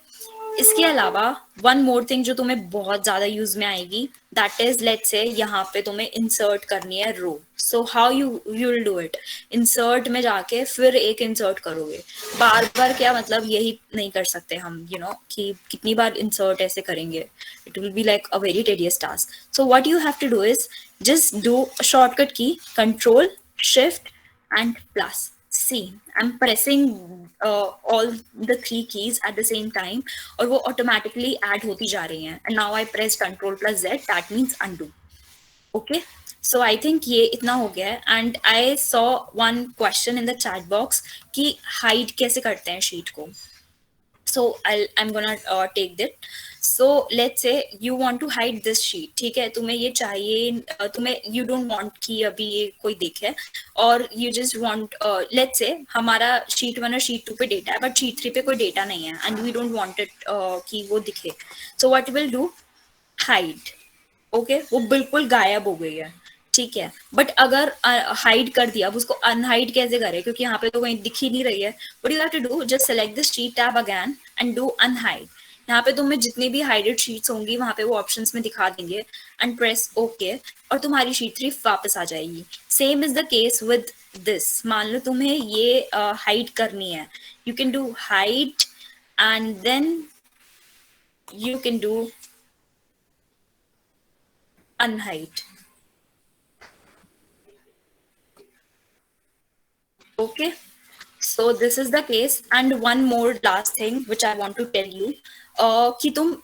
इसके अलावा वन मोर थिंग जो तुम्हें बहुत ज्यादा यूज में आएगी, दैट इज लेट्स से यहाँ पे तुम्हें इंसर्ट करनी है row, so how you will do it, insert में जाके फिर एक इंसर्ट करोगे, बार बार क्या मतलब यही नहीं कर सकते हम, कि कितनी बार इंसर्ट ऐसे करेंगे, it will be like a very tedious task. So what you have to do is just do shortcut key Control Shift and plus C, I'm pressing all the 3 keys at the same time और वो automatically add होती जा रही हैं, and now I press Control plus Z, that means undo, okay। So I think ये इतना हो गया है, and I saw one question in the chat box कि hide कैसे करते हैं sheet को, so I'm gonna take that। so let's say you want to hide this sheet, ठीक है, तुम्हें ये चाहिए, तुम्हें you don't want कि अभी ये कोई देखे, और you just want let's say हमारा sheet 1 और sheet 2 पे डेटा है but sheet 3 पे कोई डेटा नहीं है and we don't want it कि वो दिखे, so what we'll do, hide, okay वो बिल्कुल गायब हो गई है, ठीक है। बट अगर हाइड कर दिया, अब उसको अनहाइड कैसे करें, क्योंकि यहाँ पे तो कहीं दिख ही नहीं रही है। What you have to do, just select the sheet tab again and do unhide. यहाँ पे तुम्हें जितनी भी हाइडेड शीट्स होंगी वहां पे वो ऑप्शंस में दिखा देंगे, एंड प्रेस ओके, और तुम्हारी शीट 3 वापस आ जाएगी। Same is the case with this, मान लो तुम्हें ये हाइड करनी है, you can do hide and then you can do unhide, okay। So this is the case, and one more last thing which I want to tell you, कि तुम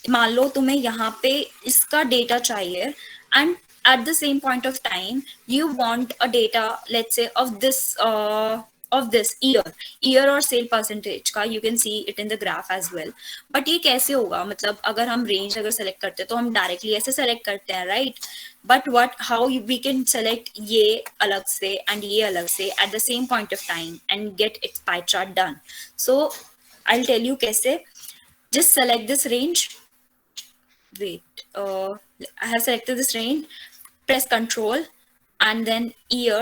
मान लो तुम्हें यहाँ पे इसका डेटा चाहिए and at the same point of time you want a data let's say of this year और sale percentage का you can see it in the graph as well but ये कैसे होगा मतलब अगर हम range अगर select करते हैं तो हम directly ऐसे select करते हैं right but we can select ये अलग से and ये अलग से at the same point of time and get its pie chart done so I'll tell you कैसे just select this range wait I have selected this range press control and then year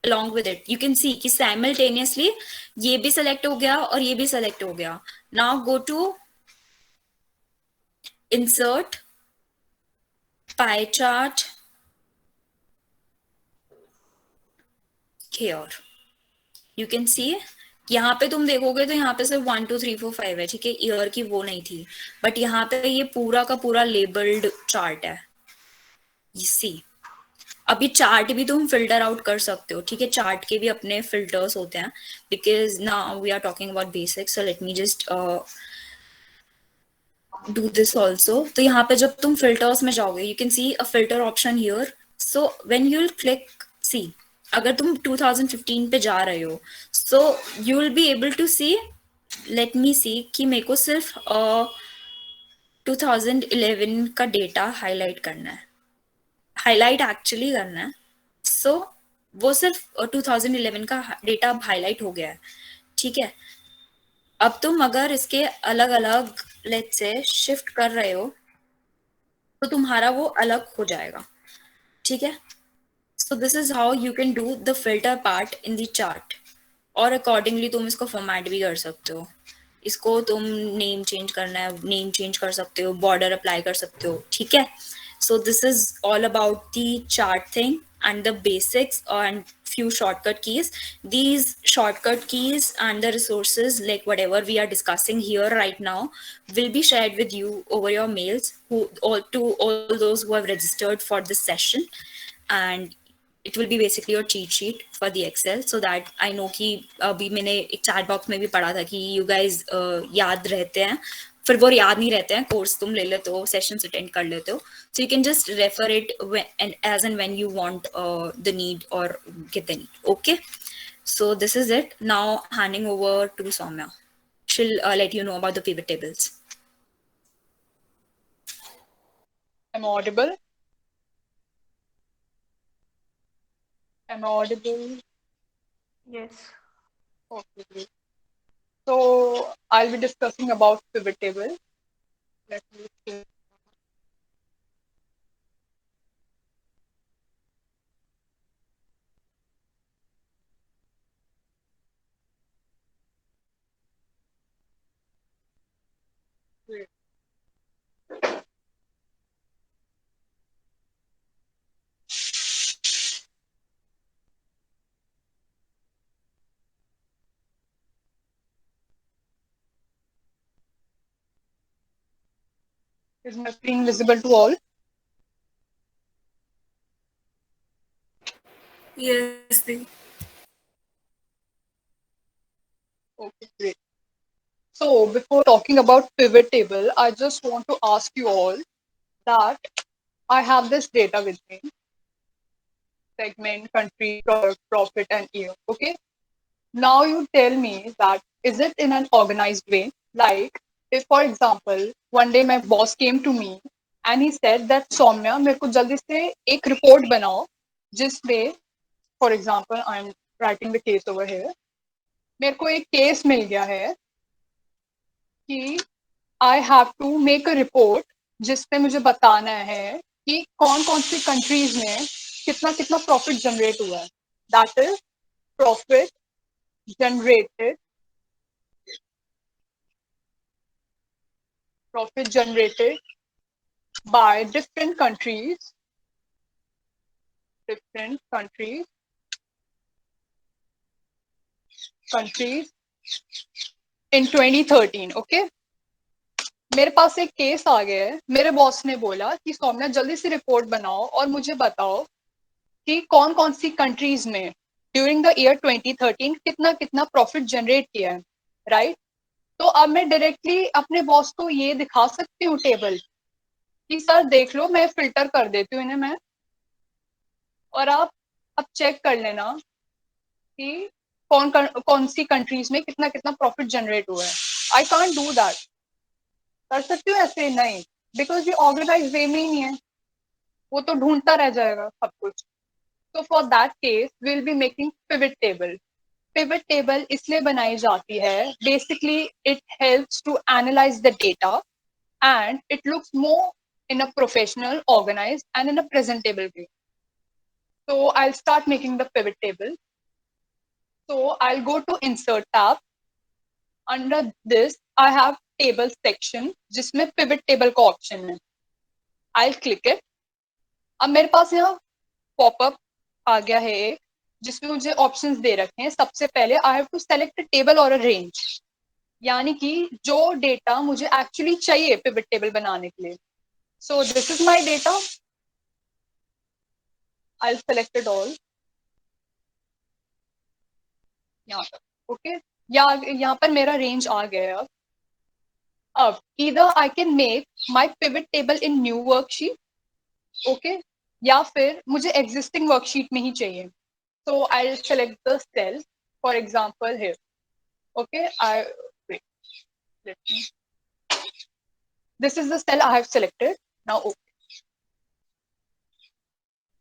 along with it you can see कि simultaneously ये भी select हो गया और ये भी select हो गया now go to insert pie chart here you can see यहाँ पे तुम देखोगे तो यहाँ पे सिर्फ 1 2 3 4 5 है ठीक है ईयर की वो नहीं थी बट यहाँ पे ये पूरा का पूरा लेबल्ड चार्ट है you see अभी चार्ट भी तुम फिल्टर आउट कर सकते हो ठीक है चार्ट के भी अपने फिल्टर्स होते हैं because now we are talking about basics so let me just do this also तो यहाँ पे जब तुम फिल्टर्स में जाओगे you can see a filter option here so when you will click see अगर तुम 2015 पे जा रहे हो so you will be able to see let me see कि मेरे को सिर्फ 2011 का डेटा हाईलाइट करना है हाईलाइट एक्चुअली करना है सो वो सिर्फ 2011 का डेटा अब हाईलाइट हो गया है ठीक है अब तुम अगर इसके अलग अलग लेट्स से शिफ्ट कर रहे हो तो तुम्हारा वो अलग हो जाएगा ठीक है सो this is how you can do the filter part in the chart और अकॉर्डिंगली तुम इसको फॉर्मेट भी कर सकते हो इसको तुम नेम चेंज करना है नेम चेंज कर सकते हो बॉर्डर अप्लाई कर सकते हो ठीक है so this is all about the chart thing and the basics and few shortcut keys these shortcut keys and the resources like whatever we are discussing here right now will be shared with you over your mails to all those who have registered for this session and it will be basically your cheat sheet for the excel so that I know कि अभी मैंने एक chat box में भी पढ़ा था कि you guys याद रहते हैं फिर वो याद नहीं रहते हैं कोर्स तुम ले लेते हो सेशंस अटेंड कर लेते हो so you can just refer it as and when you want the need or get the need okay so this is it now handing over to Saumya she'll let you know about the pivot tables. Am I audible? Am I audible? Yes. Okay, great. So I'll be discussing about pivot table. Let me see. Great. Is my screen visible to all? Yes. Okay, great. So before talking about pivot table, I just want to ask you all that I have this data with me. Segment, country, product, profit, and year. Okay. Now you tell me that is it in an organized way? Like if, for example, one day my boss came to me and he said that Soumya, मेरे को जल्दी से एक report बनाओ जिसमें, for example, I'm writing the case over here. मेरे को एक case मिल गया है कि I have to make a report जिसमें मुझे बताना है कि कौन कौन सी countries में कितना कितना profit generate हुआ है. That is profit generated by different countries in 2013. Okay, मेरे पास एक केस आ गया है. मेरे बॉस ने बोला कि सौम्या जल्दी से रिपोर्ट बनाओ और मुझे बताओ कि कौन कौन सी कंट्रीज में ड्यूरिंग द ईयर 2013 कितना कितना प्रॉफिट जनरेट किया है, राइट? तो अब मैं डायरेक्टली अपने बॉस को ये दिखा सकती हूँ टेबल कि सर देख लो, मैं फिल्टर कर देती हूँ इन्हें मैं, और आप अब चेक कर लेना कि कौन सी कंट्रीज में कितना कितना प्रॉफिट जनरेट हुआ है. I can't do that. कर सकती हूँ ऐसे? नहीं, बिकॉज ये ऑर्गेनाइज वे में ही नहीं है, वो तो ढूंढता रह जाएगा सब कुछ. तो for that case will be making pivot table. Pivot table इसलिए बनाई जाती है, basically it helps to analyse the data and it looks more in a professional, organized, and in a presentable way. So I'll start making the pivot table. So I'll go to Insert tab. Under this, I have Table section, जिसमें Pivot table का option है. I'll click it. अब मेरे पास यहाँ pop-up आ गया है एक, जिसमें मुझे options दे रखे हैं. सबसे पहले I have to select a table or a range. यानी कि जो डेटा मुझे एक्चुअली चाहिए पिवट टेबल बनाने के लिए. So this is my data. I'll select it all. यहाँ पर, ओके, यहाँ पर मेरा रेंज आ गया है. अब either I can make my pivot table in new worksheet, okay, या फिर मुझे existing worksheet में ही चाहिए. So I'll select the cell, for example here. Okay, wait, let me. This is the cell I have selected. Now okay.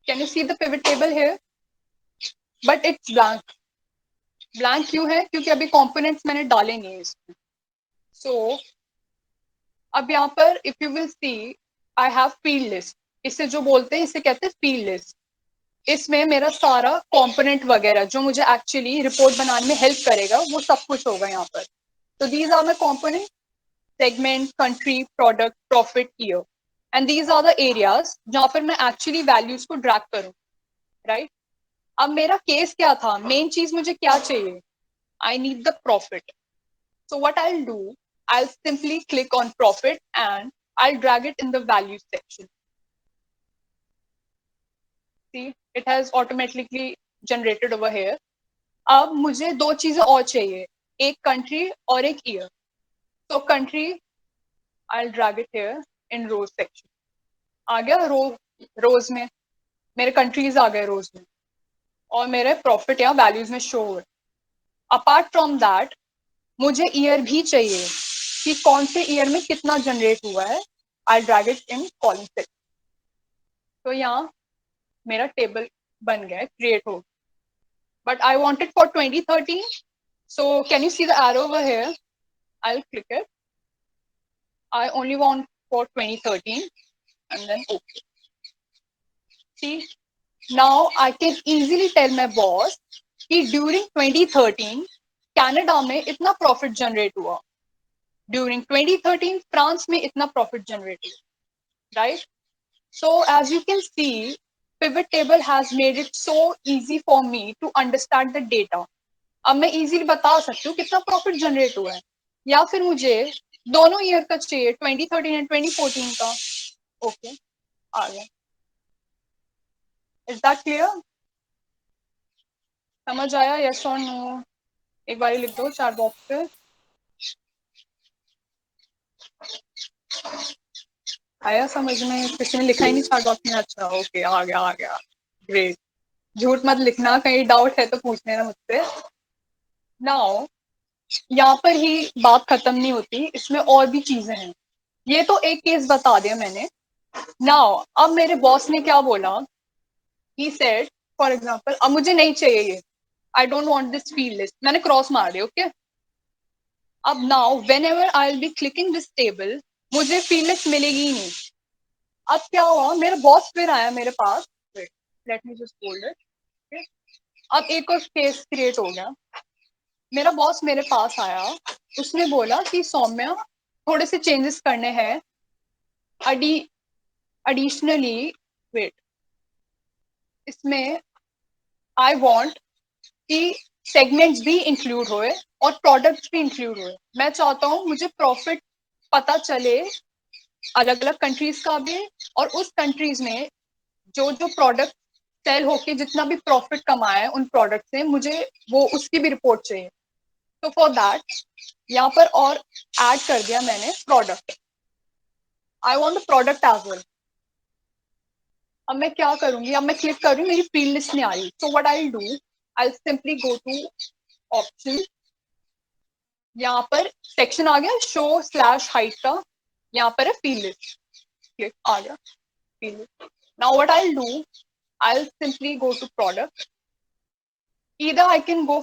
Can you see the pivot table here? But it's blank. Blank क्यों है? क्योंकि अभी components मैंने डाले नहीं है इसमें. So अब यहाँ पर if you will see, I have field list. इसे जो बोलते हैं, इसे कहते हैं field list. इसमें मेरा सारा component वगैरह जो मुझे actually report बनाने में help करेगा, वो सब कुछ होगा यहाँ पर. So these are my components: segment, country, product, profit, year. And these are the areas जहाँ पर मैं actually values को drag करूँ, right? अब मेरा case क्या था? Main चीज मुझे क्या चाहिए? I need the profit. So what I'll do, I'll simply click on profit and I'll drag it in the values section. See, it has automatically generated over here. अब मुझे दो चीजें और चाहिए, एक country और एक year. So country, I'll drag it here in rows section. आ गया rows में, मेरे countries आ गए rows में, और मेरे profit या values में show हुए. Apart from that, मुझे ईयर भी चाहिए कि कौन से ईयर में कितना जनरेट हुआ है. I drag it in column section. तो यहाँ मेरा टेबल बन गया है, क्रिएट हो. But I want it for 2013. So can you see the arrow over here? I will click it. I only want for 2013 and then okay. See, now I can easily tell my boss कि ड्यूरिंग 2013 कनाडा में इतना प्रॉफिट जनरेट हुआ, ड्यूरिंग 2013 फ्रांस में इतना प्रॉफिट जनरेट हुआ, right? So as you can see, pivot table has made it so easy for me to understand the data. अब मैं इजीली बता सकती हूँ कितना प्रॉफिट जनरेट हुआ है, या फिर मुझे दोनों ईयर का चाहिए, 2013 एंड 2014 का. ओके, आ गया. Is that clear? समझ आया? यस और नो? एक बार लिख दो चार बॉक्स पे. आया समझ में? किसी ने लिखा ही नहीं चार बॉक्स में. अच्छा, ओके, आ गया. ग्रेट. झूठ मत लिखना, कहीं डाउट है तो पूछ लेना मुझसे. नाउ यहाँ पर ही बात खत्म नहीं होती, इसमें और भी चीजें हैं. ये तो एक केस बता दिया मैंने. नाउ अब मेरे बॉस ने क्या बोला, ही सेड फॉर एग्जांपल, अब मुझे नहीं चाहिए ये, आई don't want this field list, मैंने क्रॉस मार दिया. ओके, अब now whenever I will B clicking this table, मुझे फील्ड लिस्ट मिलेगी ही नहीं. अब क्या हुआ, मेरा बॉस फिर आया मेरे पास. Let me just hold it. अब एक और केस क्रिएट हो गया. मेरा बॉस मेरे पास आया, उसने बोला कि सौम्या थोड़े से चेंजेस करने हैं. एडिशनली वेट, इसमें आई वांट कि सेगमेंट्स भी इंक्लूड होए और प्रोडक्ट्स भी इंक्लूड होए. मैं चाहता हूँ मुझे प्रॉफिट पता चले अलग अलग कंट्रीज का भी, और उस कंट्रीज में जो जो प्रोडक्ट सेल होके जितना भी प्रॉफिट कमाया है उन प्रोडक्ट से, मुझे वो उसकी भी रिपोर्ट चाहिए. So for that, यहाँ पर और ऐड कर दिया मैंने product. I want the product as well. अब मैं क्या करूंगी, अब मैं क्लिक कर रही हूँ, मेरी फील्ड लिस्ट नहीं आ रही. So what I do, I simply go to option. यहाँ पर सेक्शन आ गया शो स्लैश हाइट का, यहाँ पर है फील्ड लिस्ट. क्लिक आ गया field list. Now what I do, I'll simply go to product. Either I can go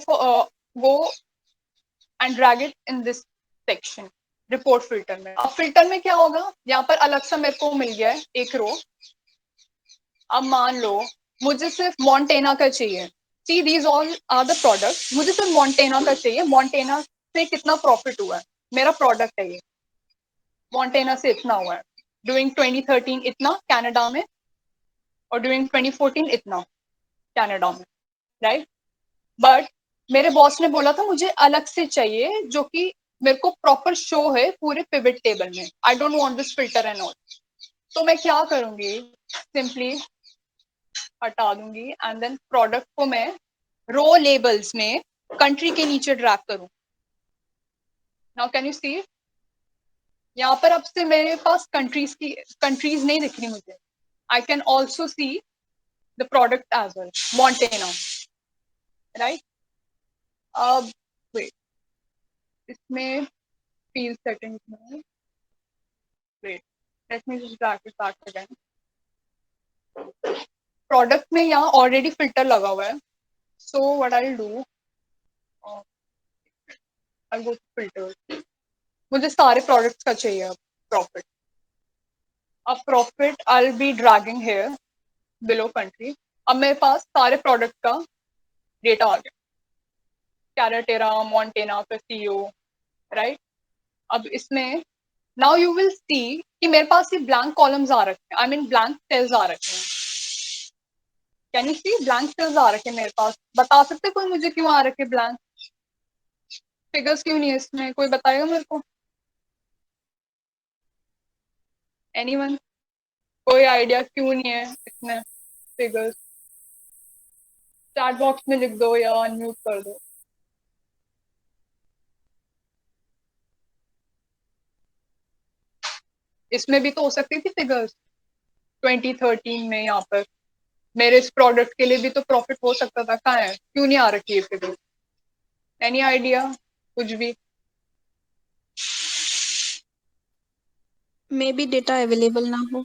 and drag it in this section, report filter में. अब filter में क्या होगा, यहाँ पर अलग सा मेरे को मिल गया है एक रो. अब मान लो मुझे सिर्फ Montana का चाहिए. See, these all are the products. मुझे सिर्फ Montana का चाहिए. Montana से कितना प्रॉफिट हुआ है, मेरा प्रोडक्ट है ये. Montana से इतना हुआ है ड्यूरिंग 2013, इतना कनाडा में, और ड्यूरिंग 2014 इतना कनाडा में, राइट. बट मेरे बॉस ने बोला था मुझे अलग से चाहिए जो कि मेरे को प्रॉपर शो है पूरे पिवट टेबल में. आई don't want this filter and all. तो मैं क्या करूंगी, सिंपली हटा दूंगी एंड देन प्रोडक्ट को मैं रो लेबल्स में कंट्री के नीचे ड्रैग करूं. नाउ कैन यू सी, यहाँ पर अब से मेरे पास कंट्रीज नहीं दिख रही मुझे. I can also see the product as well, Montana, right. अब वेट, इसमें फील्ड सेटिंग्स में wait, let me just drag it back again. Product में यहाँ ऑलरेडी फिल्टर लगा हुआ है. So what I do, I go to filter. मुझे सारे प्रोडक्ट्स का चाहिए अब प्रॉफिट. अब profit I will be dragging here below country. अब मेरे पास सारे प्रोडक्ट का डेटा आ गया, कैराटेरा, Montana, Casio, राइट. अब इसमें नाउ यू विल सी कि मेरे पास ये ब्लैंक कॉलम्स आ रखे हैं, आई मीन ब्लैंक सेल्स आ रखे हैं. Can you see, blank cells आ रखे हैं मेरे पास. बता सकते कोई मुझे क्यों आ रखे ब्लैंक फिगर्स, क्यों नहीं है इसमें, कोई बताएगा मेरे को? एनीवन, कोई आइडिया क्यों नहीं है इसमें फिगर्स? चैट बॉक्स में लिख दो या अनम्यूट कर दो. इसमें भी तो हो सकती थी फिगर्स 2013 में. यहाँ पर मेरे इस प्रोडक्ट के लिए भी तो प्रॉफिट हो सकता था. कहाँ है, क्यों नहीं आ रखी है फिगर? एनी आइडिया, कुछ भी? मे बी डेटा अवेलेबल ना हो.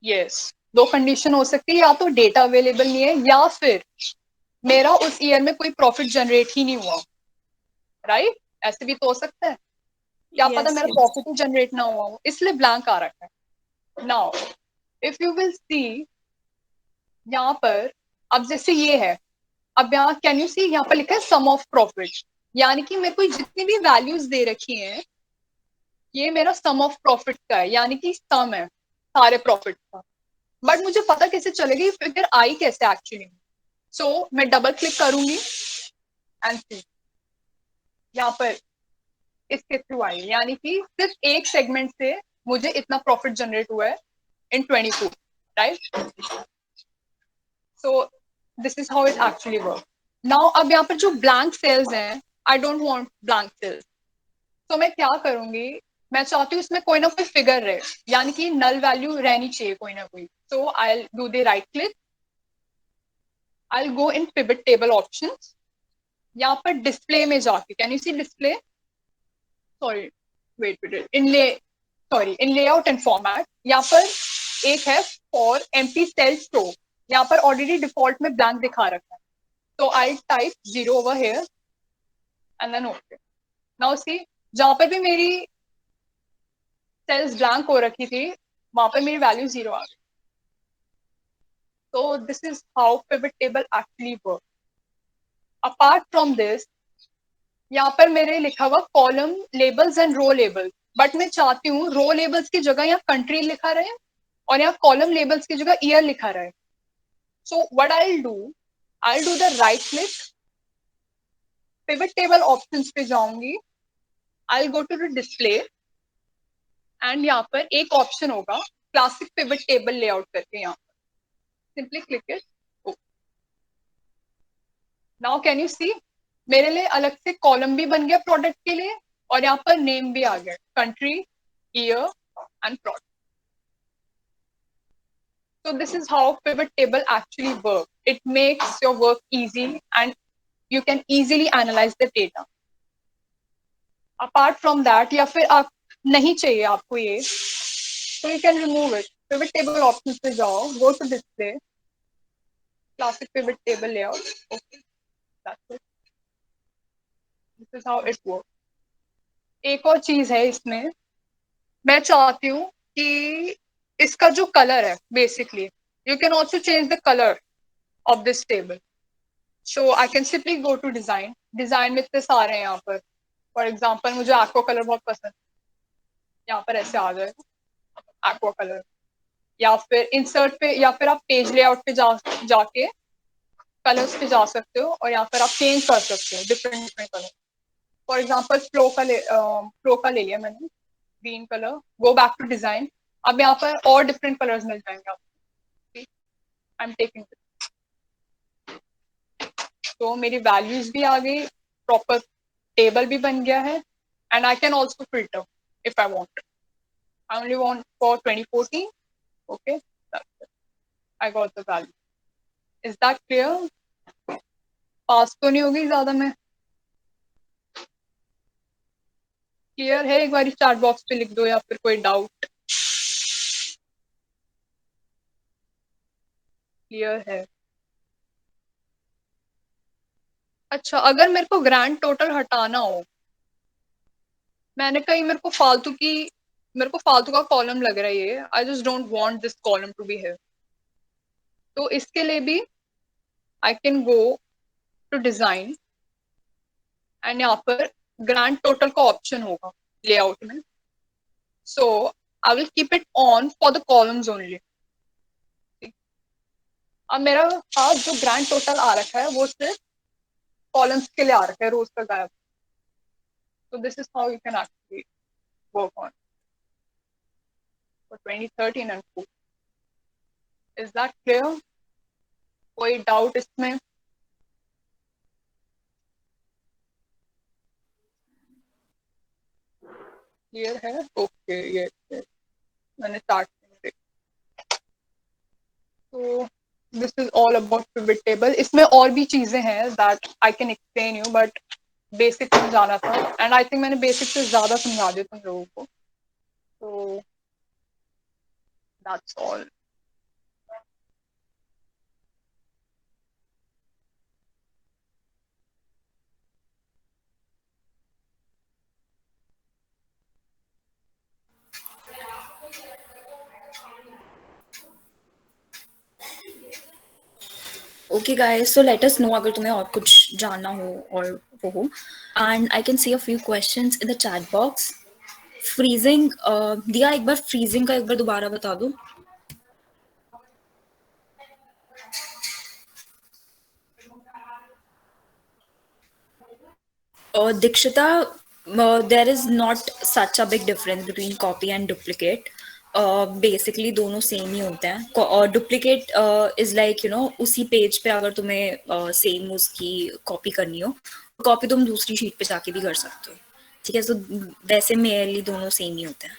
यस, दो कंडीशन हो सकती है, या तो डेटा अवेलेबल नहीं है या फिर मेरा उस ईयर में कोई प्रॉफिट जनरेट ही नहीं हुआ, राइट. ऐसे भी तो हो सकता है, क्या पता मेरा प्रॉफिट ही जनरेट ना हुआ हो, इसलिए ब्लैंक आ रखा है. Now if you will see यहाँ पर, अब जैसे ये है, अब यहाँ कैन यू सी, यहाँ पर लिखा है सम ऑफ प्रॉफिट, यानी कि मेरे को जितनी भी वैल्यूज दे रखी हैं ये मेरा सम ऑफ प्रॉफिट का है, यानी कि सम है सारे प्रॉफिट का. बट मुझे पता कैसे चलेगा फिगर आई कैसे एक्चुअली. सो मैं डबल क्लिक करूंगी एंड सी, यहाँ पर इसके थ्रू आई, यानी कि सिर्फ एक सेगमेंट से मुझे इतना प्रॉफिट जनरेट हुआ है इन 24, राइट. So this is how it actually work. Now अब यहाँ पर जो ब्लैंक सेल्स हैं, I don't want blank cells. तो मैं क्या करूंगी, मैं चाहती हूँ इसमें कोई ना कोई फिगर रहे, यानी कि नल वैल्यू रहनी चाहिए कोई ना कोई. So I do the right click, I go in pivot table options. यहाँ पर डिस्प्ले में जाके, can you see display, sorry wait in layout and format, यहाँ पर एक है फॉर एम्प्टी सेल शो. यहाँ पर ऑलरेडी डिफॉल्ट में ब्लैंक दिखा रखा है. तो I type 0 over here and then okay. Now see, जहां पर भी मेरी सेल्स ब्लैंक हो रखी थी वहां पर मेरी वैल्यू 0 आ गई. तो this is how pivot table actually work. Apart from this, यहाँ पर मेरे लिखा हुआ column labels and row labels, but मैं चाहती हूँ रो लेबल्स की जगह यहाँ कंट्री लिखा रहे और यहाँ कॉलम लेबल्स की जगह ईयर लिखा रहे. So what I do the right click, pivot table options पे जाऊंगी, I go to the display and यहाँ पर एक ऑप्शन होगा क्लासिक पिवट टेबल लेआउट करके, यहाँ पर simply click it. Now can you see, मेरे लिए अलग से कॉलम भी बन गया प्रोडक्ट के लिए और यहाँ पर नेम भी आ गया, country, year and product. So this is how pivot table actually works. It makes your work easy and you can easily analyze the data. Apart from that, या फिर आप नहीं चाहिए आपको ये, so you can remove it. Pivot table options पे जाओ, go to display, classic pivot table layout. Okay, that's it. This is how it works. एक और चीज है इसमें, मैं चाहती हूँ कि इसका जो कलर है, basically you can also change the color of this table. So I can simply go to design. Design में इतने सारे हैं यहाँ पर. For example, मुझे aqua color बहुत पसंद है. यहाँ पर ऐसे आ जाएगा aqua color. या फिर insert पे, या फिर आप page layout पे जाके colors पे जा सकते हो और यहाँ पर आप change कर सकते हो different color. For example, flow का ले लिया मैंने, green color. Go back to design. अब यहाँ पर और different colors मिल जाएंगे आपको. I'm taking this. तो मेरी वैल्यूज भी आ गई, प्रॉपर टेबल भी बन गया है, and I can also filter if I want. I only want for 2014. Okay, I got the value. Is that clear? पास तो नहीं होगी ज्यादा में? क्लियर है? एक बार चैट बॉक्स पे लिख दो या फिर कोई डाउट. क्लियर है? अच्छा, अगर मेरे को ग्रैंड टोटल हटाना हो, मैंने कहीं मेरे को फालतू का कॉलम लग रहा है ये, I just don't want this column to be here, तो इसके लिए भी I can go to design and यहाँ पर ग्रैंड टोटल का ऑप्शन होगा लेआउट में. So I will keep it on for the columns only. अब मेरा पास जो ग्रैंड टोटल आ रखा है वो सिर्फ कॉलम्स के लिए आ रखा है, रोज का गायब. So this is how you can actually work on for 2013 and 14. Is that clear? कोई डाउट इसमें? क्लियर है? ओके, ये मैंने स्टार्ट किया. तो this is all about pivot table. इसमें और भी चीजें हैं that I can explain you, but basic समझाना था, एंड आई थिंक मैंने बेसिक से ज्यादा समझा दिया तुम लोगों को. तो that's all. Okay guys, so let us know अगर तुम्हें और कुछ जानना हो और वो हो. And I can see a few questions in the chat box. Freezing, दिया एक बार freezing का एक बार दोबारा बता दो. Dikshita, there is not such a big difference between copy and duplicate. Basically दोनों सेम ही होते हैं. और duplicate is like you know उसी पेज पे अगर तुम्हें सेम उसकी कॉपी करनी हो, कॉपी तुम दूसरी शीट पे जाके भी कर सकते हो. ठीक है, तो वैसे मेनली दोनों सेम ही होते हैं.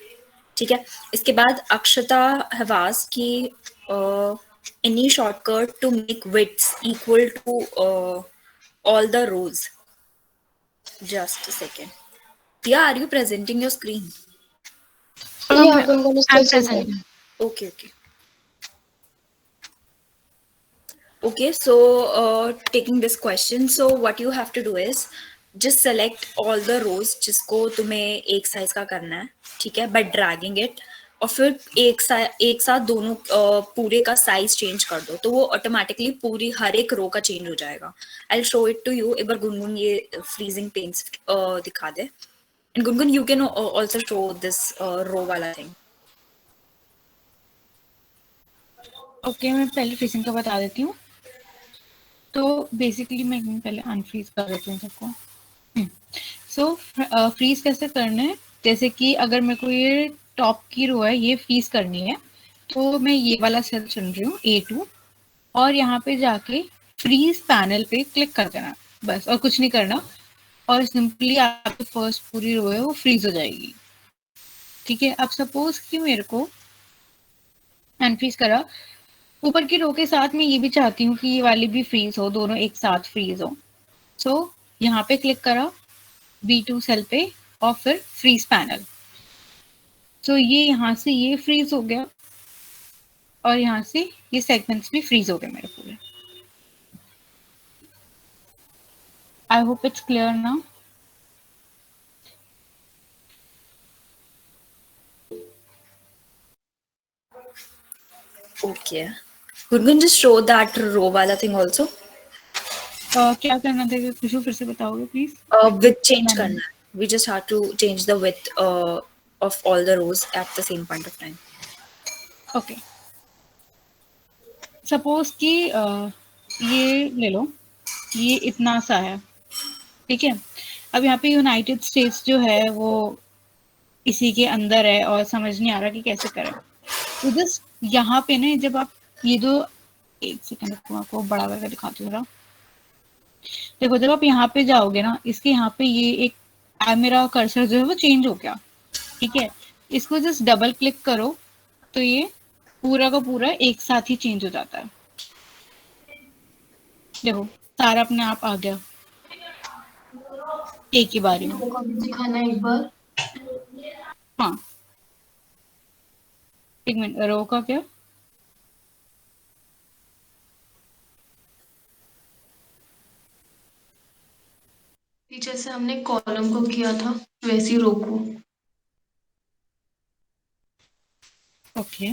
ठीक है, इसके बाद अक्षता हैव आस्क्ड कि any shortcut to make width equal to all the rows. Just a second. Yeah, are you presenting your screen? Yeah, Gungun is I'm presenting. Okay. Okay, so taking this question, so what you have to do is just select all the rows जिसको तुम्हें एक साइज का करना है. ठीक है, by dragging it, और फिर एक साथ दोनों पूरे का साइज चेंज कर दो, तो वो ऑटोमेटिकली पूरी हर एक रो का चेंज हो जाएगा. I will show it to you. एक बार गुनगुन ये फ्रीजिंग पेन्स दिखा दे. And Gungun you can also show this row वाला थिंग. ओके, मैं पहले फ्रीजिंग का बता देती हूँ. तो बेसिकली मैं पहले अनफ्रीज कर देती हूँ सबको. सो फ्रीज कैसे करना है, जैसे कि अगर मेरे को ये टॉप की रो है ये फ्रीज करनी है, तो मैं ये वाला सेल चुन रही हूँ A2, और यहाँ पे जाके फ्रीज पैनल पे क्लिक कर देना बस, और कुछ नहीं करना. और सिंपली आपकी फर्स्ट पूरी रो है वो फ्रीज हो जाएगी। ठीक है, अब सपोज कि मेरे को अनफ्रीज करा, ऊपर की रो के साथ मैं ये भी चाहती हूँ कि ये वाली भी फ्रीज हो, दोनों एक साथ फ्रीज हो। सो यहाँ पे क्लिक करा B2 सेल पे और फिर फ्रीज पैनल। सो ये यहाँ से ये फ्रीज हो गया और यहाँ से ये सेगमेंट्स भी फ्रीज हो गए मेरे पूरे। I hope it's clear now. Okay. Gurgun, just show that row wala thing also. क्या करना था खुशबू, फिर से बताओगे please? Width change karna hai. We just have to change the width of all the rows at the same point of time. Okay, suppose कि ये ले लो, ये इतना सा है। ठीक है, अब यहाँ पे यूनाइटेड स्टेट्स जो है वो इसी के अंदर है और समझ नहीं आ रहा कि कैसे करें। तो जस्ट यहाँ पे ना, जब आप ये दो, एक सेकंड आपको बड़ा करके दिखाती हूँ। देखो जब आप यहाँ पे जाओगे ना, इसके यहाँ पे ये एक मेरा कर्सर जो है वो चेंज हो गया। ठीक है, इसको जस्ट डबल क्लिक करो तो ये पूरा का पूरा एक साथ ही चेंज हो जाता है। देखो सारा अपने आप आ गया एक ही बारी में। दिखाना एक बार। हाँ, एक मिनट, रो का क्या? जैसे हमने कॉलम को किया था वैसी रो को। ओके,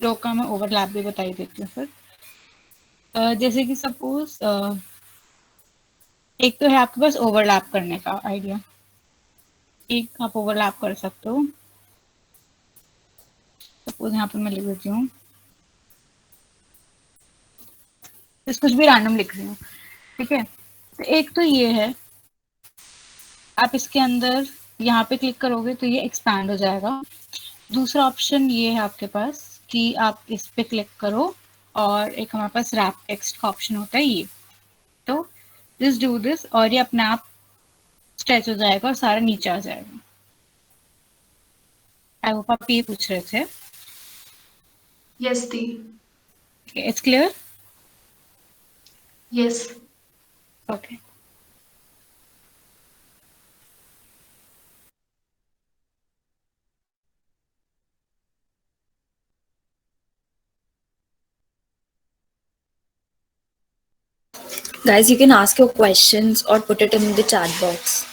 रो का मैं ओवरलैप भी बताई देती हूँ फिर। जैसे कि सपोज एक तो है आपके पास ओवरलैप करने का आइडिया, एक आप ओवरलैप कर सकते हो। सपोज यहाँ पे मैं लिख देती हूँ, कुछ भी रैंडम लिख रही हूँ। ठीक है, तो एक तो ये है, आप इसके अंदर यहाँ पे क्लिक करोगे तो ये एक्सपैंड हो जाएगा। दूसरा ऑप्शन ये है आपके पास कि आप इस पे क्लिक करो और एक हमारे पास रैप टेक्स्ट का ऑप्शन होता है ये, तो जस्ट डू दिस और ये अपने आप स्ट्रेच हो जाएगा और सारा नीचे आ जाएगा। आई होप आप ये पूछ रहे थे। Yes the. It's clear? Yes. Okay, Guys, you can ask your questions or put it in the chat box.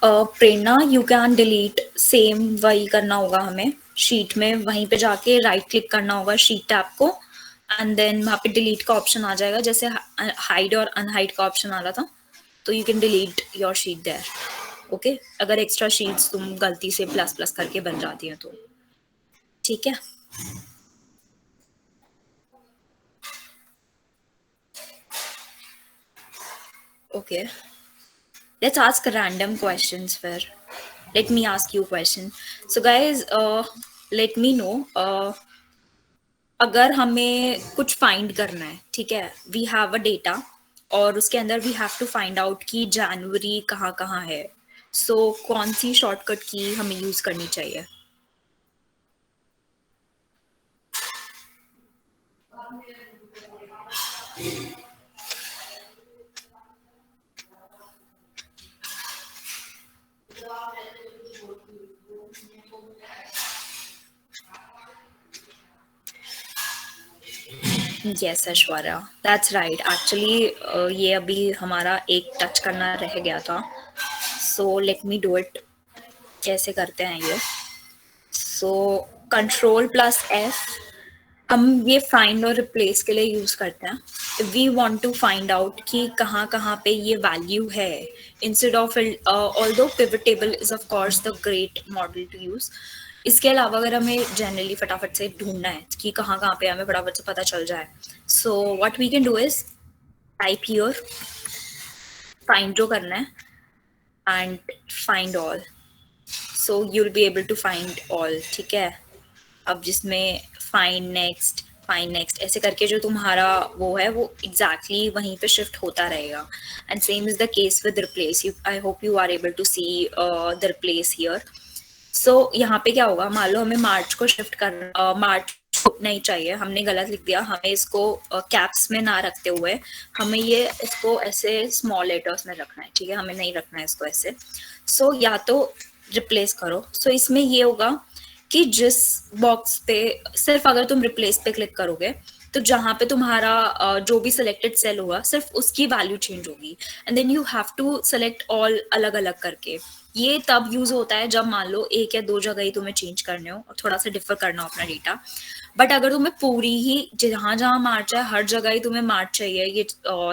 Prerna, you can delete, same वही करना होगा हमें शीट में, वहीं पे जाके राइट क्लिक करना होगा शीट टैब को एंड देन वहाँ पे डिलीट का ऑप्शन आ जाएगा, जैसे हाइड और अनहाइड का ऑप्शन आ रहा था, तो you can delete your sheet there. Okay, अगर एक्स्ट्रा शीट्स तुम गलती से प्लस प्लस करके बन जाती हैं तो। ठीक है, okay, let's ask random questions where let me ask you a question. So guys, let me know, अगर हमें कुछ फाइंड करना है, ठीक है, वी हैव अ डेटा और उसके अंदर we have to find out कि जनवरी कहाँ कहाँ है, सो कौन सी शॉर्टकट की हमें यूज करनी चाहिए? Yes Aishwarya, that's right. Actually ये अभी हमारा एक टच करना रह गया था, सो लेट मी डू इट। कैसे करते हैं ये? सो Ctrl+F, हम ये फाइंड और रिप्लेस के लिए यूज करते हैं। We want to find out कि कहाँ कहाँ पे ये वैल्यू है, instead of although pivot table is of course the great model to use. इसके अलावा अगर हमें जनरली फटाफट से ढूंढना है कि कहाँ कहाँ पे हमें फटाफट से पता चल जाए, so what we can do is type here find जो करना है and find all, so you will be able to find all. ठीक है, अब जिसमें फाइंड नेक्स्ट ऐसे करके जो तुम्हारा वो है वो एग्जैक्टली वहीं पे शिफ्ट होता रहेगा। And same is the case with replace. You I hope you are able to see the replace here. So यहाँ पे क्या होगा, मान लो हमें मार्च को शिफ्ट कर, मार्च नहीं चाहिए, हमने गलत लिख दिया, हमें इसको कैप्स में ना रखते हुए हमें ये इसको ऐसे स्मॉल लेटर्स में रखना है। ठीक है, हमें नहीं रखना है इसको ऐसे। सो या तो रिप्लेस करो। सो इसमें ये होगा कि जिस बॉक्स पे सिर्फ अगर तुम रिप्लेस पे क्लिक करोगे तो जहां पे तुम्हारा जो भी सिलेक्टेड सेल होगा सिर्फ उसकी वैल्यू चेंज होगी, and then you have to select all अलग अलग करके। ये तब यूज होता है जब मान लो एक या दो जगह ही तुम्हें चेंज करने हो और थोड़ा सा डिफर करना हो अपना डेटा। बट अगर तुम्हें पूरी ही जहां जहां मार्च है हर जगह ही तुम्हें मार्च चाहिए ये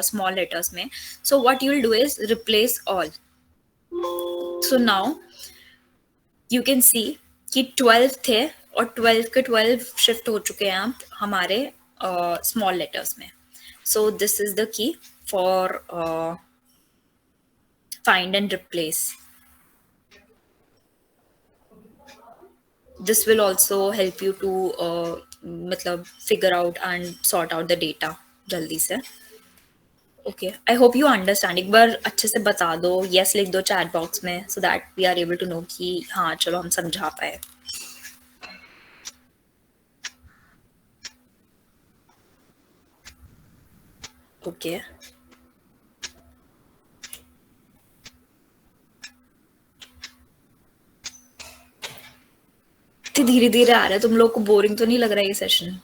स्मॉल लेटर्स में, सो what you will do is replace all. So now you can सी कि 12 थे और 12 के 12 शिफ्ट हो चुके हैं अब हमारे स्मॉल लेटर्स में। सो this is the key for find and replace. This will also help you to मतलब figure out and sort out the data जल्दी से। Okay, I hope you understand. एक बार अच्छे से बता दो, यस लिख दो चैट बॉक्स में, so that we are able to know कि हाँ चलो हम समझा पाए। ओके, धीरे धीरे आ रहा है। तुम लोग को बोरिंग तो नहीं लग रहा है ये सेशन?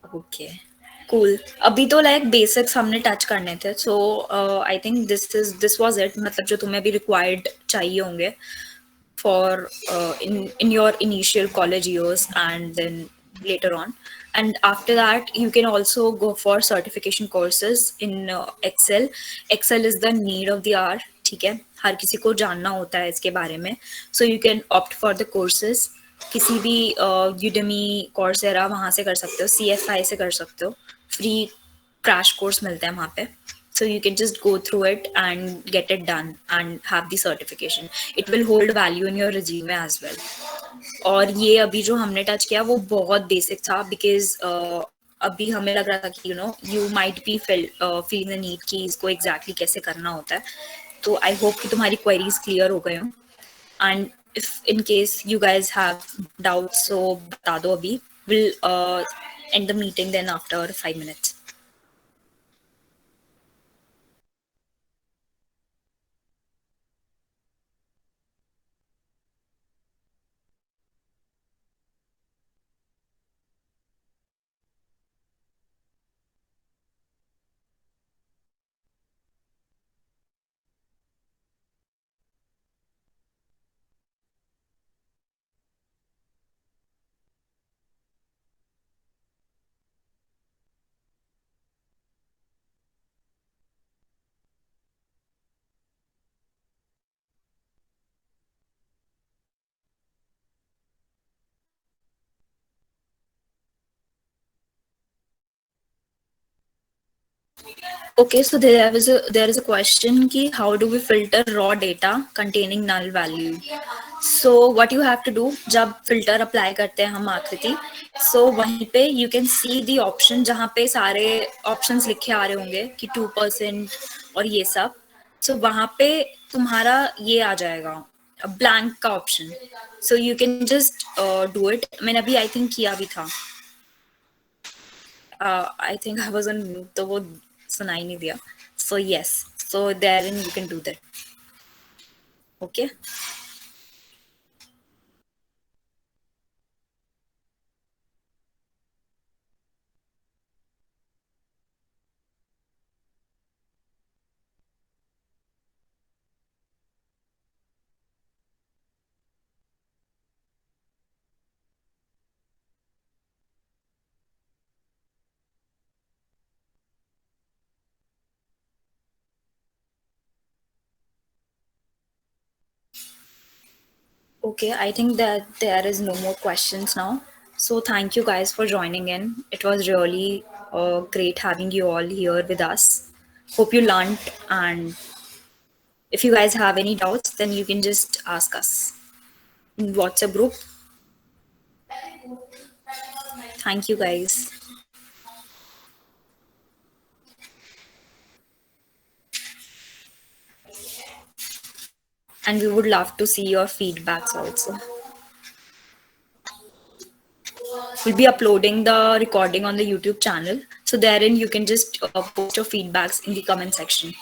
Okay cool. अभी तो लाइक बेसिक्स हमने टच करने थे, so I think this was it. मतलब जो तुम्हें अभी रिक्वायर्ड चाहिए होंगे for in your initial college years and then later on, and after that you can also go for certification courses in Excel is the need of the hour। ठीक है, हर किसी को जानना होता है इसके बारे में, so you can opt for the courses। किसी भी Udemy, Coursera वहाँ से कर सकते हो, CFI से कर सकते हो, फ्री क्रैश कोर्स मिलते हैं वहाँ पे। So you can just go through it and get it done and have the certification. It will hold value in your resume as well. और ये अभी जो हमने टच किया वो बहुत बेसिक था, बिकॉज अभी हमें लग रहा था कि you might be feeling the need कि इसको एग्जैक्टली कैसे करना होता है। तो आई होप कि तुम्हारी क्वेरीज क्लियर हो गए हो, and if in case you guys have doubt so बता दो अभी। Will end the meeting then after 5 minutes. Okay, so there is a question ki how do we filter raw data containing null value? So what you have to do जब filter apply करते हैं हम आकृति, so वहीं पे you can see the option जहाँ पे सारे options लिखे आ रहे होंगे कि 2% और ये सब। So वहाँ पे तुम्हारा ये आ जाएगा blank का option, so you can just do it। मैंने अभी I think किया भी था। I think I was on mute, तो वो सुनाई नहीं दिया। So yes, so therein you can do that. Okay. Okay, I think that there is no more questions now. So thank you guys for joining in. It was really great having you all here with us. Hope you learned, and if you guys have any doubts, then you can just ask us in WhatsApp group. Thank you guys. And we would love to see your feedbacks also. We'll be uploading the recording on the YouTube channel. So therein you can just post your feedbacks in the comment section.